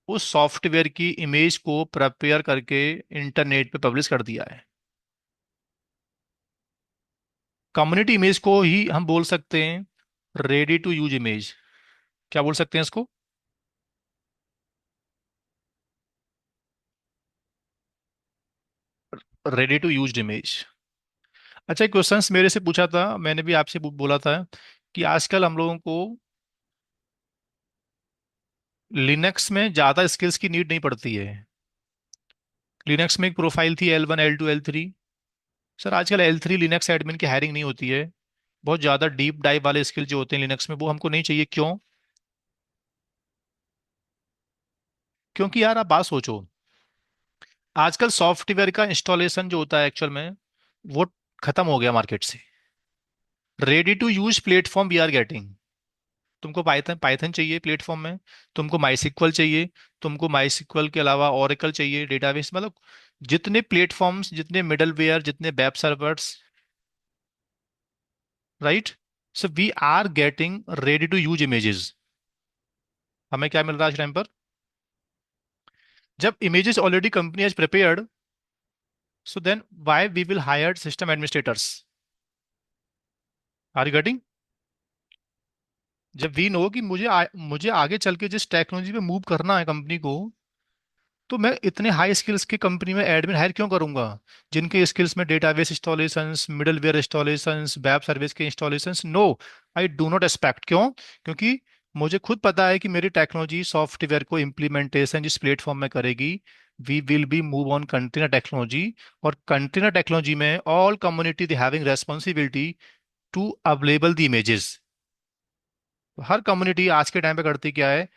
उस सॉफ्टवेयर की इमेज को प्रिपेयर करके इंटरनेट पे पब्लिश कर दिया है। कम्युनिटी इमेज को ही हम बोल सकते हैं रेडी टू यूज इमेज। क्या बोल सकते हैं इसको? Ready to use image. अच्छा, एक क्वेश्चंस मेरे से पूछा था, मैंने भी आपसे बोला था कि आजकल हम लोगों को लिनक्स में ज़्यादा स्किल्स की नीड नहीं पड़ती है। लिनक्स में एक प्रोफाइल थी L1 L2 L3। सर आजकल L3 लिनक्स एडमिन की हायरिंग नहीं होती है। बहुत ज़्यादा डीप डाइव वाले स्किल जो होते हैं लिनक्स में, वो हमको नहीं चाहिए। क्यों? क्योंकि यार आप बात सोचो, आजकल सॉफ्टवेयर का इंस्टॉलेशन जो होता है एक्चुअल में, वो खत्म हो गया मार्केट से। Ready to use platform we are getting. तुमको पाइथन पाइथन चाहिए प्लेटफॉर्म में, तुमको माई चाहिए, तुमको माई के अलावा ओरेकल चाहिए डेटाबेस, मतलब जितने प्लेटफॉर्म्स, जितने मिडलवेयर, जितने web servers, right? So we are getting ready to use images. हमें क्या मिल रहा है आज टाइम पर? जब images already company has prepared, so then why we will hire system administrators? Are you getting? जब वी नो कि मुझे आगे चल के जिस टेक्नोलॉजी पे मूव करना है कंपनी को, तो मैं इतने हाई स्किल्स की कंपनी में एडमिन हायर क्यों करूंगा, जिनके स्किल्स में database installations, middleware installations, web service के installations? No, I do not expect. क्यों? क्योंकि मुझे खुद पता है कि मेरी टेक्नोलॉजी सॉफ्टवेयर को इम्प्लीमेंटेशन जिस प्लेटफॉर्म में करेगी, we will be move on container technology. और कंटेनर टेक्नोलॉजी में all community they having responsibility to available the images. हर कम्युनिटी आज के टाइम पे करती क्या है,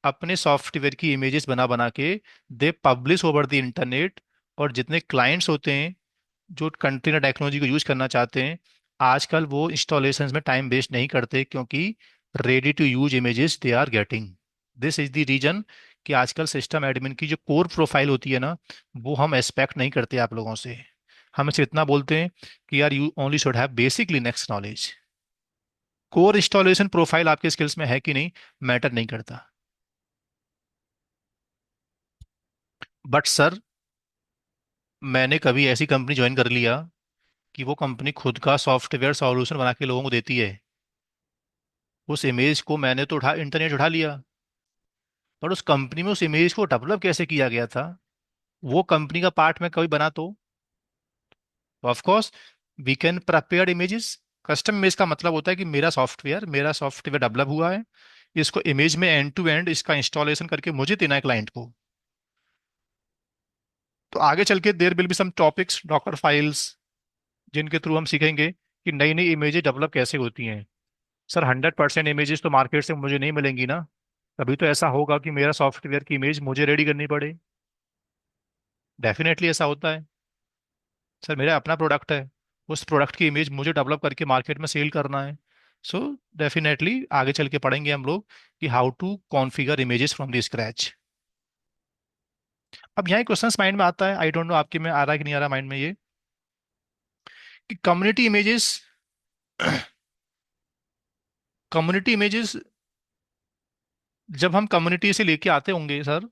अपने सॉफ्टवेयर की इमेजेस बना बना के they publish over the internet. और जितने क्लाइंट्स होते हैं जो कंटेनर टेक्नोलॉजी को यूज करना चाहते हैं, आजकल वो इंस्टॉलेशंस में टाइम वेस्ट नहीं करते, क्योंकि ready to use images they are getting. This is the reason कि आजकल सिस्टम एडमिन की जो कोर प्रोफाइल होती है ना, वो हम एक्सपेक्ट नहीं करते आप लोगों से। हम सिर्फ इतना बोलते हैं कि यार you only should have basic Linux knowledge. Core installation profile आपके स्किल्स में है कि नहीं, मैटर नहीं करता। बट सर, मैंने कभी ऐसी कंपनी ज्वाइन कर लिया कि वो कंपनी खुद का सॉफ्टवेयर सॉल्यूशन बना के लोगों को देती है, उस इमेज को मैंने तो उठा इंटरनेट उठा लिया, पर उस कंपनी में उस इमेज को डेवलप कैसे किया गया था, वो कंपनी का पार्ट में कभी बना तो of course we can prepare images. Custom image का मतलब होता है कि मेरा सॉफ्टवेयर डेवलप हुआ है, इसको इमेज में एंड टू एंड इसका इंस्टॉलेशन करके मुझे देना है क्लाइंट को। तो आगे चल के there will be some topics, Docker files, जिनके थ्रू हम सीखेंगे कि नई नई इमेजेस डेवलप कैसे होती हैं। सर 100% इमेजेस तो मार्केट से मुझे नहीं मिलेंगी ना, कभी तो ऐसा होगा कि मेरा सॉफ्टवेयर की इमेज मुझे रेडी करनी पड़े। डेफिनेटली ऐसा होता है। सर मेरा अपना प्रोडक्ट है, उस प्रोडक्ट की इमेज मुझे डेवलप करके मार्केट में सेल करना है। सो डेफिनेटली आगे चल के पढ़ेंगे हम लोग कि how to configure images from the scratch. अब यहाँ क्वेश्चन माइंड में आता है, आई डोंट नो आपके में आ रहा है कि नहीं आ रहा माइंड में ये, कि कम्युनिटी इमेजेस जब हम कम्युनिटी से लेके आते होंगे सर,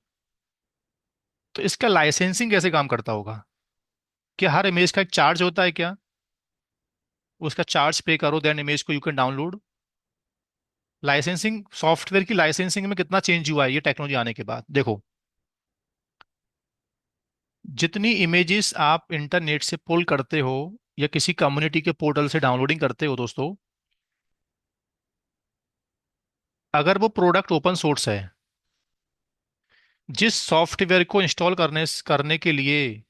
तो इसका लाइसेंसिंग कैसे काम करता होगा? क्या हर इमेज का एक चार्ज होता है क्या? उसका चार्ज पे करो देन इमेज को you can download. Licensing, software की लाइसेंसिंग में कितना चेंज हुआ है ये टेक्नोलॉजी आने के बाद, देखो। जितनी इमेजेस आप इंटरनेट से पुल करते हो या किसी कम्युनिटी के पोर्टल से डाउनलोडिंग करते हो दोस्तों, अगर वो प्रोडक्ट ओपन सोर्स है, जिस सॉफ्टवेयर को इंस्टॉल करने के लिए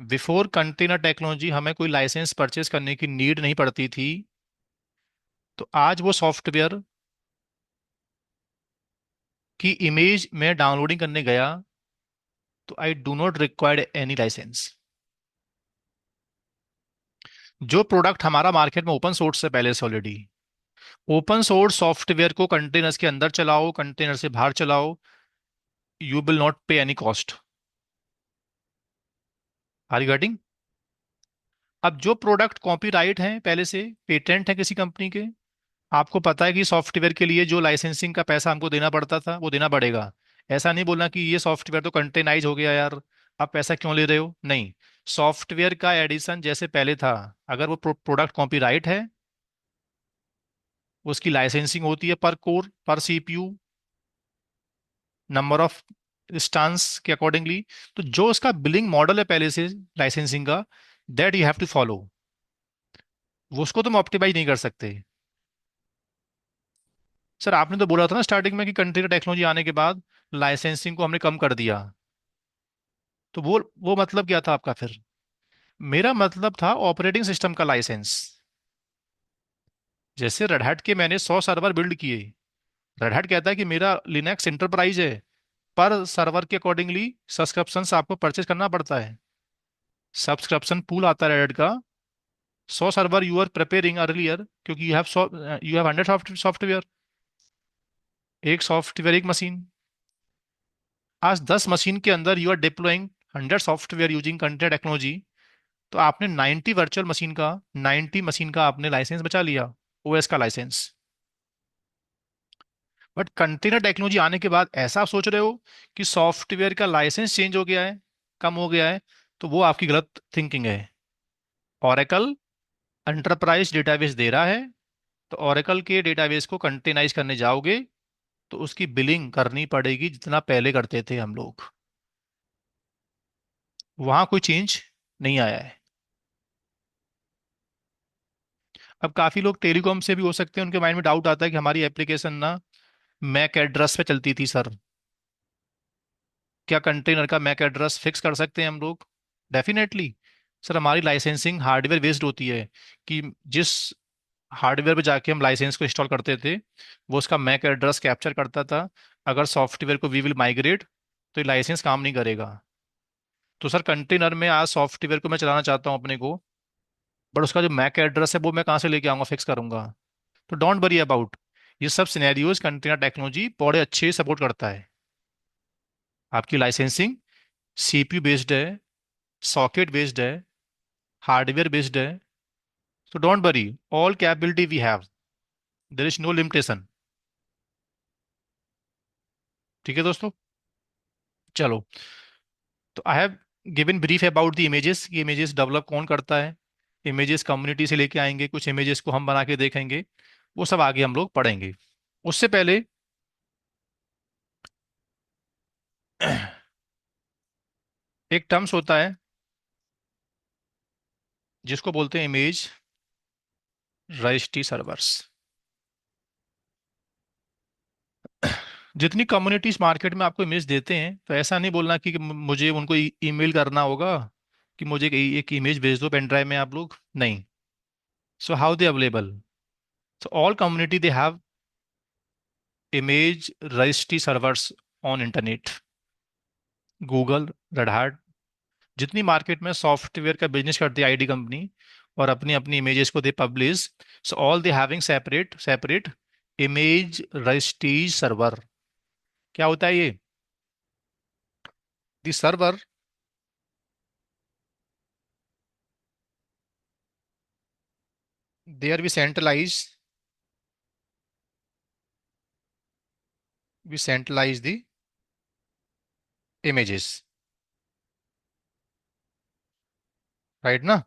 बिफोर कंटेनर टेक्नोलॉजी हमें कोई लाइसेंस परचेज करने की नीड नहीं पड़ती थी, तो आज वो सॉफ्टवेयर की इमेज में डाउनलोडिंग करने गया तो I do not required any license. जो प्रोडक्ट हमारा मार्केट में ओपन सोर्स है पहले से ऑलरेडी, ओपन सोर्स सॉफ्टवेयर को कंटेनर्स के अंदर चलाओ, कंटेनर से बाहर चलाओ, you will not pay any cost. Are you getting? अब जो प्रोडक्ट कॉपीराइट हैं पहले से, पेटेंट है किसी कंपनी के, आपको पता है कि सॉफ्टवेयर के लिए जो लाइसेंसिंग का पैसा हमको देना पड़ता था वो देना पड़ेगा। ऐसा नहीं बोलना कि ये सॉफ्टवेयर तो कंटेनाइज हो गया यार, आप पैसा क्यों ले रहे हो, नहीं। सॉफ्टवेयर का एडिशन जैसे पहले था, अगर वो प्रोडक्ट कॉपीराइट है, उसकी लाइसेंसिंग होती है पर कोर, पर सीपीयू, नंबर ऑफ स्टांस के अकॉर्डिंगली। तो जो उसका बिलिंग मॉडल है पहले से लाइसेंसिंग का, that you have to follow. वो उसको तुम ऑप्टिमाइज नहीं कर सकते। सर आपने तो बोला था ना स्टार्टिंग में कि कंटेनर टेक्नोलॉजी आने के बाद लाइसेंसिंग को हमने कम कर दिया, तो वो मतलब क्या था आपका फिर? मेरा मतलब था ऑपरेटिंग सिस्टम का लाइसेंस। जैसे रेड हैट के मैंने 100 सर्वर बिल्ड किए, रेड हैट कहता है कि मेरा लिनक्स इंटरप्राइज है, पर सर्वर के अकॉर्डिंगली सब्सक्रिप्शन आपको परचेज करना पड़ता है। सब्सक्रिप्शन पूल आता है रेड हैट का, 100 server you are preparing earlier, क्योंकि यू हैव 100 सॉफ्टवेयर, एक सॉफ्टवेयर एक मशीन। आज 10 मशीन के अंदर you are deploying 100 software using content technology, तो आपने 90 मशीन का आपने लाइसेंस बचा लिया, ओएस का लाइसेंस। बट कंटेनर टेक्नोलॉजी आने के बाद ऐसा आप सोच रहे हो कि सॉफ्टवेयर का लाइसेंस चेंज हो गया है, कम हो गया है, तो वो आपकी गलत थिंकिंग है। ओरेकल एंटरप्राइज डेटाबेस दे रहा है, तो ओरेकल के डेटाबेस को कंटेनाइज करने जाओगे तो उसकी बिलिंग करनी पड़ेगी जितना पहले करते थे हम लोग। वहां कोई चेंज नहीं आया है। अब काफी लोग टेलीकॉम से भी हो सकते हैं, उनके माइंड में डाउट आता है कि हमारी एप्लीकेशन ना मैक एड्रेस पे चलती थी सर, क्या कंटेनर का मैक एड्रेस फिक्स कर सकते हैं हम लोग? डेफिनेटली। सर हमारी लाइसेंसिंग हार्डवेयर बेस्ड होती है, कि जिस हार्डवेयर पे जाके हम लाइसेंस को इंस्टॉल करते थे वो उसका मैक एड्रेस कैप्चर करता था। अगर सॉफ्टवेयर को वी विल माइग्रेट तो ये लाइसेंस काम नहीं करेगा। तो सर कंटेनर में आज सॉफ्टवेयर को मैं चलाना चाहता हूँ अपने को, बट उसका जो मैक एड्रेस है वो मैं कहाँ से लेके आऊंगा, फिक्स करूंगा? तो डोंट वरी अबाउट ये सब सिनेरियोज, कंटेनर टेक्नोलॉजी बड़े अच्छे सपोर्ट करता है। आपकी लाइसेंसिंग सीपीयू बेस्ड है, सॉकेट बेस्ड है, हार्डवेयर बेस्ड है। तो don't worry, all capability we have. There is no limitation. ठीक है दोस्तों। चलो, तो I have given brief about the images, ये इमेजेस डेवलप कौन करता है। इमेजेस कम्युनिटी से लेके आएंगे, कुछ इमेजेस को हम बना के देखेंगे, वो सब आगे हम लोग पढ़ेंगे। उससे पहले एक टर्म्स होता है जिसको बोलते हैं इमेज रजिस्ट्री सर्वर्स। जितनी कम्युनिटीज मार्केट में आपको इमेज देते हैं, तो ऐसा नहीं बोलना कि मुझे उनको ईमेल करना होगा कि मुझे एक इमेज भेज दो पेन ड्राइव में आप लोग, नहीं। So how they available? So all community they have image registry servers on internet. Google, Red Hat, जितनी मार्केट में सॉफ्टवेयर का बिजनेस करती है आईटी कंपनी, और अपनी अपनी इमेजेस को they publish, so all they having separate separate image registry server. क्या होता है ये? The server, there we centralize the images, right ना।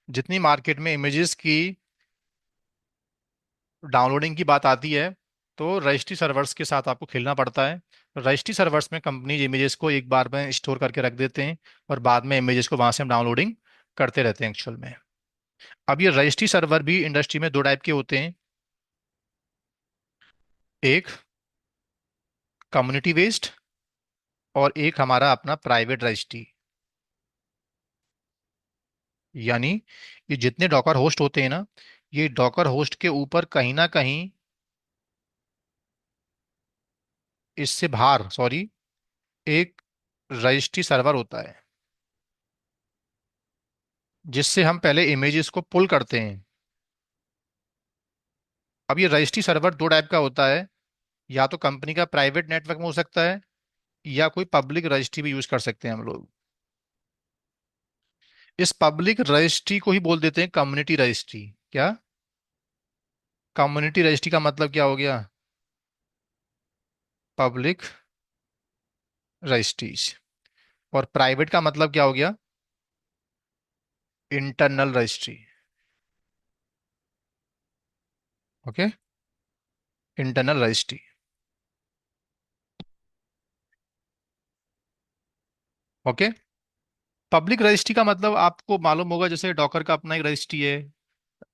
जितनी मार्केट में इमेजेस की डाउनलोडिंग की बात आती है, तो रजिस्ट्री सर्वर्स के साथ आपको खेलना पड़ता है। रजिस्ट्री सर्वर्स में कंपनी इमेजेस को एक बार में स्टोर करके रख देते हैं, और बाद में इमेजेस को वहां से हम डाउनलोडिंग करते रहते हैं एक्चुअल में। अब ये रजिस्ट्री सर्वर भी इंडस्ट्री में दो टाइप के होते हैं। एक कम्युनिटी बेस्ड, और एक हमारा अपना प्राइवेट रजिस्ट्री। यानी ये जितने डॉकर होस्ट होते हैं ना, ये डॉकर होस्ट के ऊपर कहीं ना कहीं, इससे बाहर सॉरी, एक रजिस्ट्री सर्वर होता है, जिससे हम पहले इमेजेस को पुल करते हैं। अब ये रजिस्ट्री सर्वर दो टाइप का होता है, या तो कंपनी का प्राइवेट नेटवर्क में हो सकता है, या कोई पब्लिक रजिस्ट्री भी यूज कर सकते हैं हम लोग। इस पब्लिक रजिस्ट्री को ही बोल देते हैं कम्युनिटी रजिस्ट्री। क्या? कम्युनिटी रजिस्ट्री का मतलब क्या हो गया? Public registries. और प्राइवेट का मतलब क्या हो गया? Internal registry. Okay, internal registry. Okay. Public registry का मतलब आपको मालूम होगा, जैसे डॉकर का अपना एक रजिस्ट्री है,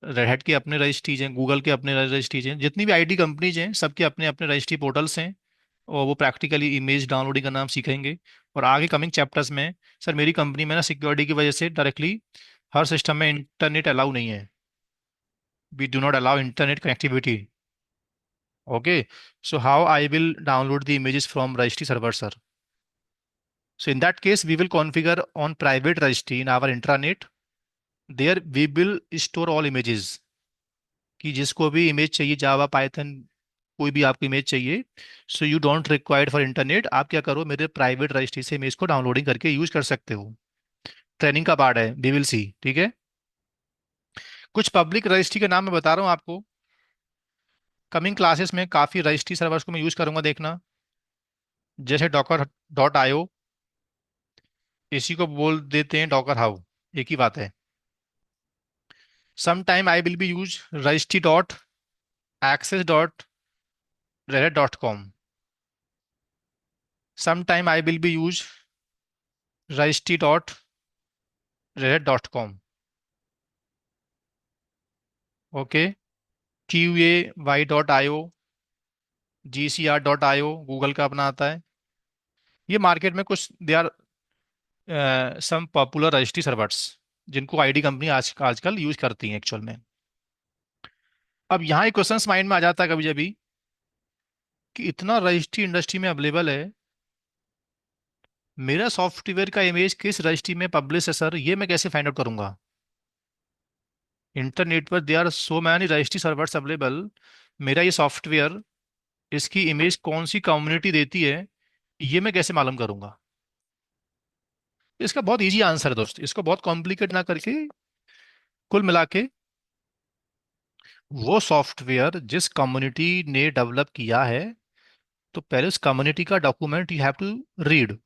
रेड हैट के अपने रजिस्ट्रीज हैं, गूगल के अपने रजिस्ट्रीज हैं, जितनी भी आईटी कंपनीज हैं सबके अपने अपने रजिस्ट्री पोर्टल्स हैं। और वो प्रैक्टिकली इमेज डाउनलोडिंग का नाम सीखेंगे। और आगे कमिंग चैप्टर्स में, सर मेरी कंपनी में ना सिक्योरिटी की वजह से डायरेक्टली हर सिस्टम में इंटरनेट अलाउ नहीं है। We do not allow internet connectivity. Okay. So how I will download the images from registry server, sir? So in that case, we will configure on private registry in our intranet. There we will store all images, कि जिसको भी इमेज चाहिए, जावा, पाइथन, कोई भी आपको इमेज चाहिए, so you don't required for internet, आप क्या करो, मेरे प्राइवेट रजिस्ट्री से इमेज को डाउनलोडिंग करके यूज कर सकते हो। ट्रेनिंग का पार्ट है, वी विल सी। ठीक है। कुछ पब्लिक रजिस्ट्री के नाम मैं बता रहा हूँ आपको। कमिंग क्लासेस में काफी रजिस्ट्री सर्वर्स को मैं यूज करूंगा, देखना। जैसे डॉकर डॉट आईओ, इसी को बोल देते हैं डॉकर हाउ, एक ही बात है। Some time I will be use registry dot access dot Red dot com. Some time I will be use registry dot Red dot com. Okay. Q A Y dot I O, G C R dot I O, Google का अपना आता है। ये मार्केट में कुछ they are some popular registry servers, जिनको आईडी कंपनी आजकल यूज करती हैं एक्चुअल में। अब यहाँ एक क्वेश्चन माइंड में आ जाता है कभी कभी, कि इतना रजिस्ट्री इंडस्ट्री में अवेलेबल है, मेरा सॉफ्टवेयर का इमेज किस रजिस्ट्री में पब्लिश है सर, ये मैं कैसे फाइंड आउट करूंगा? इंटरनेट पर they are so many registry servers available, मेरा ये सॉफ्टवेयर, इसकी इमेज कौन सी कम्युनिटी देती है, ये मैं कैसे मालूम करूंगा? इसका बहुत इजी आंसर है दोस्त, इसको बहुत कॉम्प्लिकेट ना करके, कुल मिला के वो सॉफ्टवेयर जिस कम्युनिटी ने डेवलप किया है, तो पहले उस कम्युनिटी का document you have to read,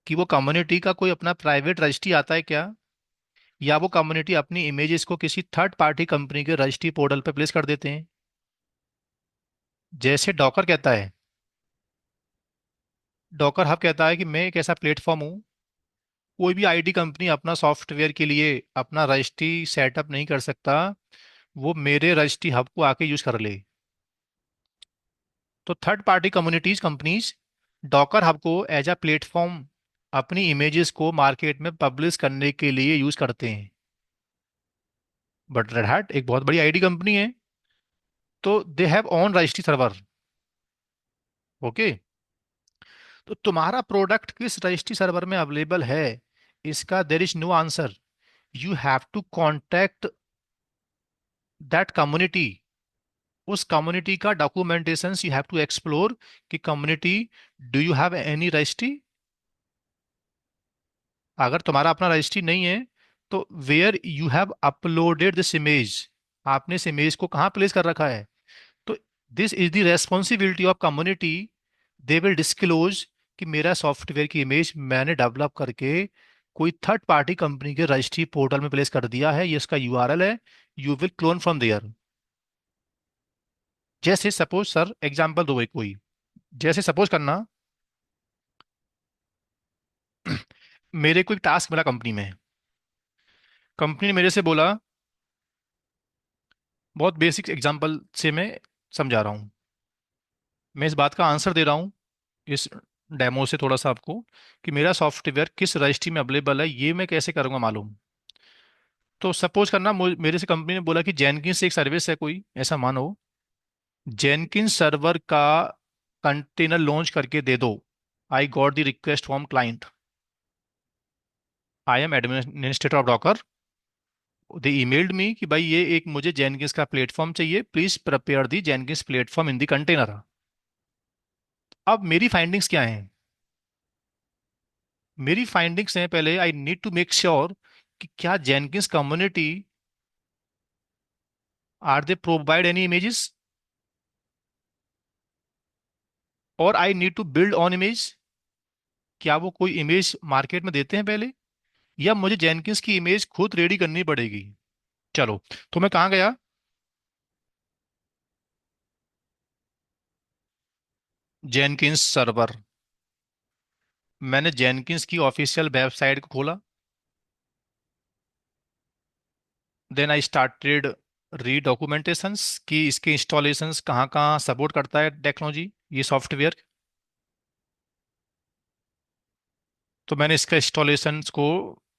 कि वो कम्युनिटी का कोई अपना प्राइवेट रजिस्ट्री आता है क्या, या वो कम्युनिटी अपनी इमेजेस को किसी थर्ड पार्टी कंपनी के रजिस्ट्री पोर्टल पे प्लेस कर देते हैं। जैसे डॉकर कहता है, डॉकर हब कहता है कि मैं एक ऐसा प्लेटफॉर्म हूँ, कोई भी आईटी कंपनी अपना सॉफ्टवेयर के लिए अपना रजिस्ट्री सेटअप नहीं कर सकता, वो मेरे रजिस्ट्री हब को आके यूज कर ले। तो third party communities companies Docker hub को एज अ प्लेटफॉर्म अपनी इमेजेस को मार्केट में पब्लिश करने के लिए यूज करते हैं। बट रेड हैट एक बहुत बड़ी आईटी कंपनी है, तो they have on registry server. Okay, तो तुम्हारा प्रोडक्ट किस रजिस्ट्री सर्वर में अवेलेबल है, इसका there is no answer. You have to contact that community. उस कम्युनिटी का documentation you have to explore, कि community, do you have any registry. अगर तुम्हारा अपना रजिस्ट्री नहीं है, तो where you have uploaded this image, आपने इस इमेज को कहाँ प्लेस कर रखा है। तो this is the responsibility of community, they will disclose कि मेरा सॉफ्टवेयर की इमेज मैंने डेवलप करके कोई थर्ड पार्टी कंपनी के रजिस्ट्री पोर्टल में प्लेस कर दिया है, ये इसका यूआरएल है, you will clone from there. जैसे सपोज सर एग्जांपल दो एक कोई, जैसे सपोज करना मेरे को एक टास्क मिला कंपनी में, कंपनी ने मेरे से बोला, बहुत बेसिक एग्जांपल से मैं समझा रहा हूँ, मैं इस बात का आंसर दे रहा हूँ इस डेमो से थोड़ा सा आपको, कि मेरा सॉफ्टवेयर किस रजिस्ट्री में अवेलेबल है ये मैं कैसे करूंगा मालूम। तो सपोज करना मेरे से कंपनी ने बोला कि जेनकिंस एक सर्विस है कोई, ऐसा मानो जेनकिंस सर्वर का कंटेनर लॉन्च करके दे दो। I got the request from client, I am administrator of Docker, they emailed me कि भाई ये एक मुझे जेनकिंस का प्लेटफॉर्म चाहिए, please prepare the Jenkins platform in the container. अब मेरी फाइंडिंग्स क्या हैं, मेरी फाइंडिंग्स हैं, पहले I need to make sure कि क्या Jenkins community, are they provide any images, और I need to build on image, क्या वो कोई इमेज मार्केट में देते हैं पहले, या मुझे जेनकिंस की इमेज खुद रेडी करनी पड़ेगी। चलो, तो मैं कहाँ गया, जेनकिंस सर्वर, मैंने जेनकिंस की ऑफिशियल वेबसाइट को खोला, देन आई स्टार्टेड री डॉक्यूमेंटेशंस कि इसके इंस्टॉलेशंस कहाँ कहाँ सपोर्ट करता है टेक्नोलॉजी, ये सॉफ्टवेयर। तो मैंने इसका इंस्टॉलेशंस को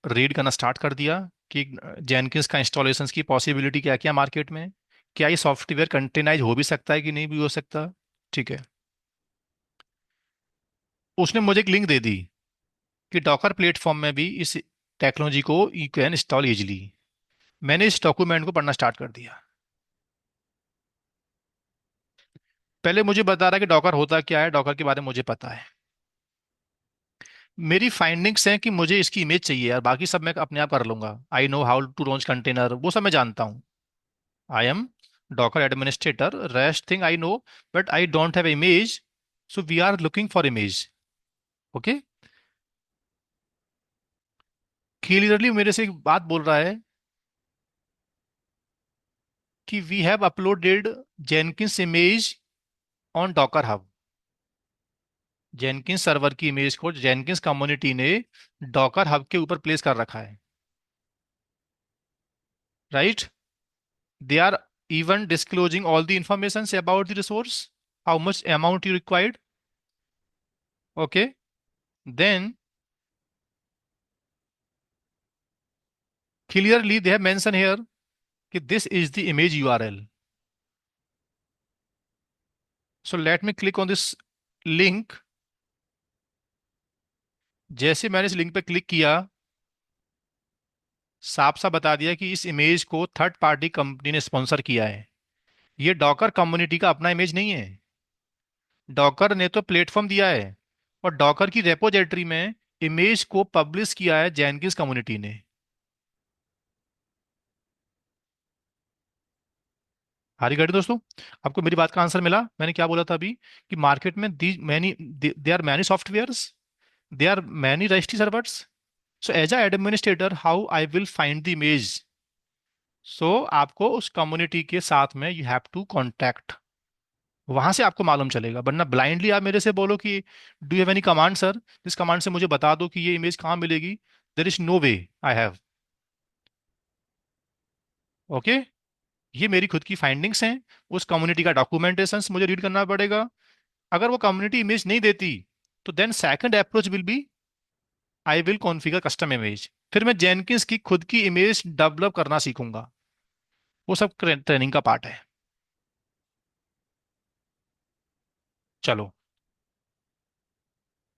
रीड करना स्टार्ट कर दिया, कि जेनकिंस का इंस्टॉलेशंस की पॉसिबिलिटी क्या क्या मार्केट में, क्या ये सॉफ्टवेयर कंटेनाइज हो भी सकता है कि नहीं भी हो सकता। ठीक है, उसने मुझे एक लिंक दे दी कि डॉकर प्लेटफॉर्म में भी इस टेक्नोलॉजी को यू कैन इंस्टॉल इजिली। मैंने इस डॉक्यूमेंट को पढ़ना स्टार्ट कर दिया। पहले मुझे बता रहा है कि डॉकर होता क्या है, डॉकर के बारे में मुझे पता है, मेरी फाइंडिंग्स हैं कि मुझे इसकी इमेज चाहिए यार, बाकी सब मैं अपने आप कर लूंगा, I know how to launch container, वो सब मैं जानता हूँ, I am Docker administrator, rest thing I know, but I don't have image, so we are looking for image. Okay, clearly मेरे से एक बात बोल रहा है कि we have uploaded Jenkins image on Docker Hub, Jenkins server की इमेज को जेनकिंस कम्युनिटी ने डॉकर हब के ऊपर प्लेस कर रखा है, right. They are even disclosing all the informations about the resource, how much amount you required. Okay, then clearly they have mentioned here कि this is the image URL. So let me click on this link. जैसे मैंने इस लिंक पे क्लिक किया, साफ साफ बता दिया कि इस इमेज को थर्ड पार्टी कंपनी ने स्पॉन्सर किया है, ये डॉकर कम्युनिटी का अपना इमेज नहीं है, डॉकर ने तो प्लेटफॉर्म दिया है, और डॉकर की रेपोजिटरी में इमेज को पब्लिश किया है जेनकिंस कम्युनिटी ने। हारी गए दोस्तों। आपको मेरी बात का आंसर मिला? मैंने क्या बोला था अभी कि मार्केट में the many, they are many softwares, they are many registry servers. So as a administrator how I will find the image? So आपको उस कम्युनिटी के साथ में यू हैव टू कॉन्टैक्ट, वहां से आपको मालूम चलेगा। वरना ब्लाइंडली आप मेरे से बोलो कि do you have any command sir, इस कमांड से मुझे बता दो कि ये इमेज कहाँ मिलेगी, there is no way I have. Okay, ये मेरी खुद की फाइंडिंग्स हैं। उस कम्युनिटी का डॉक्यूमेंटेशन मुझे रीड करना पड़ेगा। अगर वो कम्युनिटी इमेज नहीं देती, तो then second approach will be I will configure custom image. फिर मैं जेनकिंस की खुद की इमेज डेवलप करना सीखूंगा। वो सब ट्रेनिंग का पार्ट है। चलो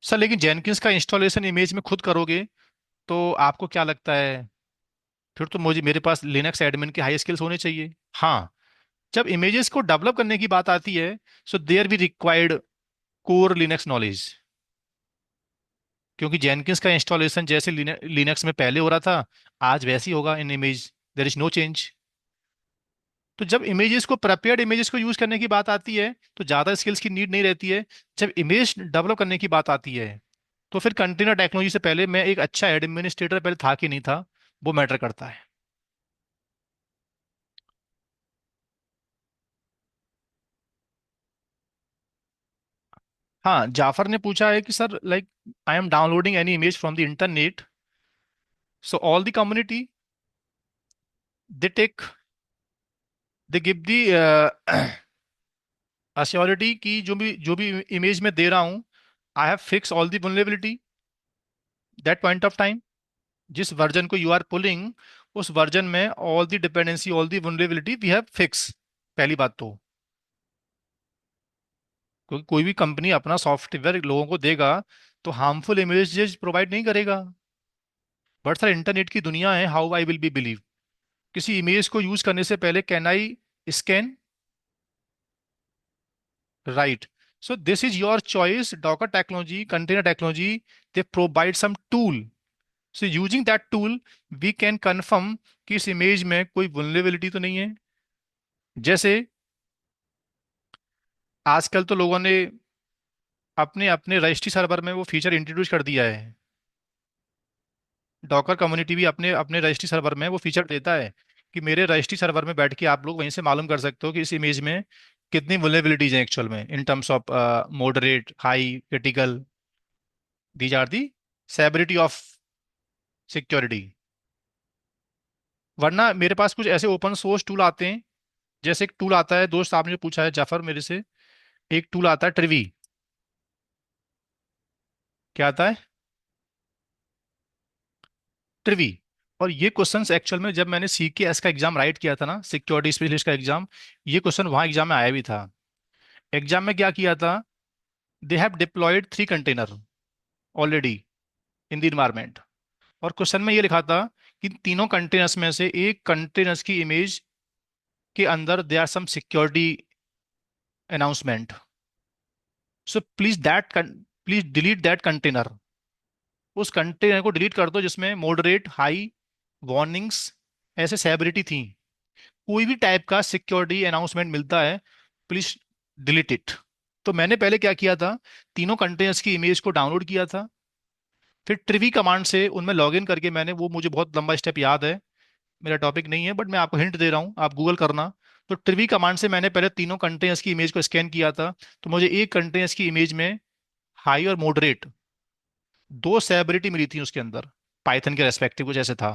सर, लेकिन जेनकिंस का इंस्टॉलेशन इमेज में खुद करोगे तो आपको क्या लगता है, फिर तो मुझे मेरे पास लिनक्स एडमिन के हाई स्किल्स होने चाहिए। हाँ, जब इमेजेस को डेवलप करने की बात आती है, सो देयर भी रिक्वायर्ड कोर लिनक्स नॉलेज। क्योंकि जेनकिंस का इंस्टॉलेशन जैसे लिनक्स में पहले हो रहा था, आज वैसे ही होगा in image, there is no change. तो जब इमेजेस को, प्रिपेयर्ड इमेजेस को यूज करने की बात आती है, तो ज्यादा स्किल्स की नीड नहीं रहती है। जब इमेज डेवलप करने की बात आती है, तो फिर कंटेनर टेक्नोलॉजी से पहले मैं एक अच्छा एडमिनिस्ट्रेटर पहले था कि नहीं था, वो मैटर करता है। हाँ, जाफर ने पूछा है कि sir like I am downloading any image from the internet, so all the community they take, they give the assurity कि जो भी इमेज मैं दे रहा हूँ, I have fix all the vulnerability that point of time. जिस वर्जन को यू आर पुलिंग, उस वर्जन में all the dependency, all the vulnerability we have fix. पहली बात तो, क्योंकि कोई भी कंपनी अपना सॉफ्टवेयर लोगों को देगा तो हार्मफुल इमेजेस प्रोवाइड नहीं करेगा। बट सर, इंटरनेट की दुनिया है, how I will be believe? किसी इमेज को यूज करने से पहले can I scan? Right. So this is your choice, Docker technology, container technology, they provide some tool. So using that tool we can confirm कि इस इमेज में कोई वल्नरेबिलिटी तो नहीं है। जैसे आजकल तो लोगों ने अपने अपने रजिस्ट्री सर्वर में वो फीचर इंट्रोड्यूस कर दिया है। डॉकर कम्युनिटी भी अपने अपने रजिस्ट्री सर्वर में वो फीचर देता है कि मेरे रजिस्ट्री सर्वर में बैठ के आप लोग वहीं से मालूम कर सकते हो कि इस इमेज में कितनी वल्नरेबिलिटीज हैं एक्चुअल में, in terms of moderate, high, critical. These are the severity of security. वरना मेरे पास कुछ ऐसे ओपन सोर्स टूल आते हैं। जैसे एक टूल आता है, दोस्त आपने जो पूछा है जाफर मेरे से, एक टूल आता है ट्रिवी। क्या आता है? ट्रिवी। और ये क्वेश्चंस एक्चुअल में जब मैंने CKS का एग्जाम राइट किया था ना, सिक्योरिटी स्पेशलिस्ट का एग्जाम, ये क्वेश्चन वहाँ एग्जाम में आया भी था। एग्जाम में क्या किया था, they have deployed 3 container already in the environment. और क्वेश्चन में ये लिखा था कि तीनों कंटेनर्स में से एक कंटेनर्स की इमेज के अंदर they are some security announcement, so please delete that container. उस कंटेनर को डिलीट कर दो जिसमें मॉडरेट, हाई, वार्निंग्स ऐसे सेवरिटी थी। कोई भी टाइप का सिक्योरिटी अनाउंसमेंट मिलता है, प्लीज डिलीट इट। तो मैंने पहले क्या किया था, तीनों कंटेनर्स की इमेज को डाउनलोड किया था। फिर ट्रिवी कमांड से उनमें लॉगिन करके मैंने, वो मुझे बहुत लंबा स्टेप याद है, मेरा टॉपिक नहीं है, बट मैं आपको हिंट दे रहा हूँ, आप गूगल करना। तो ट्रिवी कमांड से मैंने पहले तीनों कंटेनर्स की इमेज को स्कैन किया था। तो मुझे एक कंटेनर्स की इमेज में हाई और मॉडरेट दो सेवरिटी मिली थी उसके अंदर, पाइथन के रेस्पेक्टिव कुछ ऐसे था।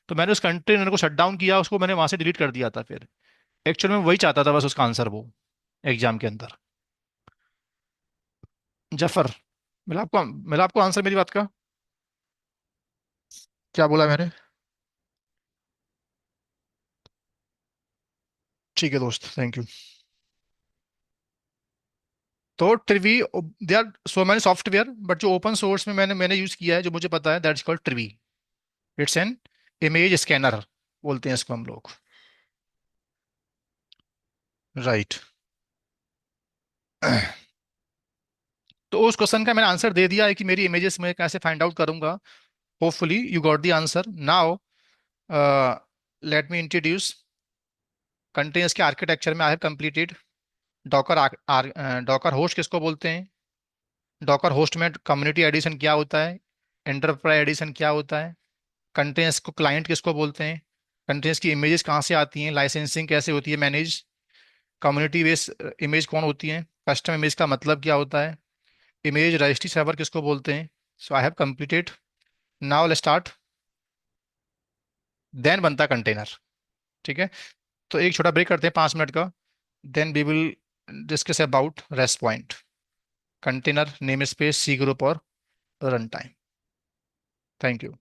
तो मैंने उस कंटेनर को शट डाउन किया, उसको मैंने वहां से डिलीट कर दिया था। फिर एक्चुअल में वही चाहता था बस उसका आंसर, वो एग्जाम के अंदर। जफर, मिला आपको आंसर मेरी बात का? क्या बोला मैंने? ठीक है दोस्त, थैंक यू। तो Trivy, they are so many software, but जो ओपन सोर्स में मैंने मैंने यूज किया है, जो मुझे पता है, that's called Trivy. It's an image scanner बोलते हैं इसको हम लोग। राइट। तो उस क्वेश्चन का मैंने आंसर दे दिया है कि मेरी इमेजेस में कैसे फाइंड आउट करूंगा। Hopefully you got the answer now. Let me introduce containers के आर्किटेक्चर में आई have completed Docker Docker host किसको बोलते हैं, डॉकर होस्ट में कम्युनिटी एडिशन क्या होता है, एंटरप्राइज एडिशन क्या होता है, कंटेनर्स को क्लाइंट किसको बोलते हैं, कंटेनर्स की इमेजेस कहाँ से आती हैं, लाइसेंसिंग कैसे होती है मैनेज, कम्युनिटी बेस इमेज कौन होती है, कस्टम इमेज का मतलब क्या होता है, इमेज रजिस्ट्री सर्वर किसको बोलते हैं। So I have completed. Now let's start. Then बनता है कंटेनर। ठीक है, तो एक छोटा ब्रेक करते हैं 5 मिनट का। Then we will discuss about rest point, container, name space, C group और रन टाइम। Thank you.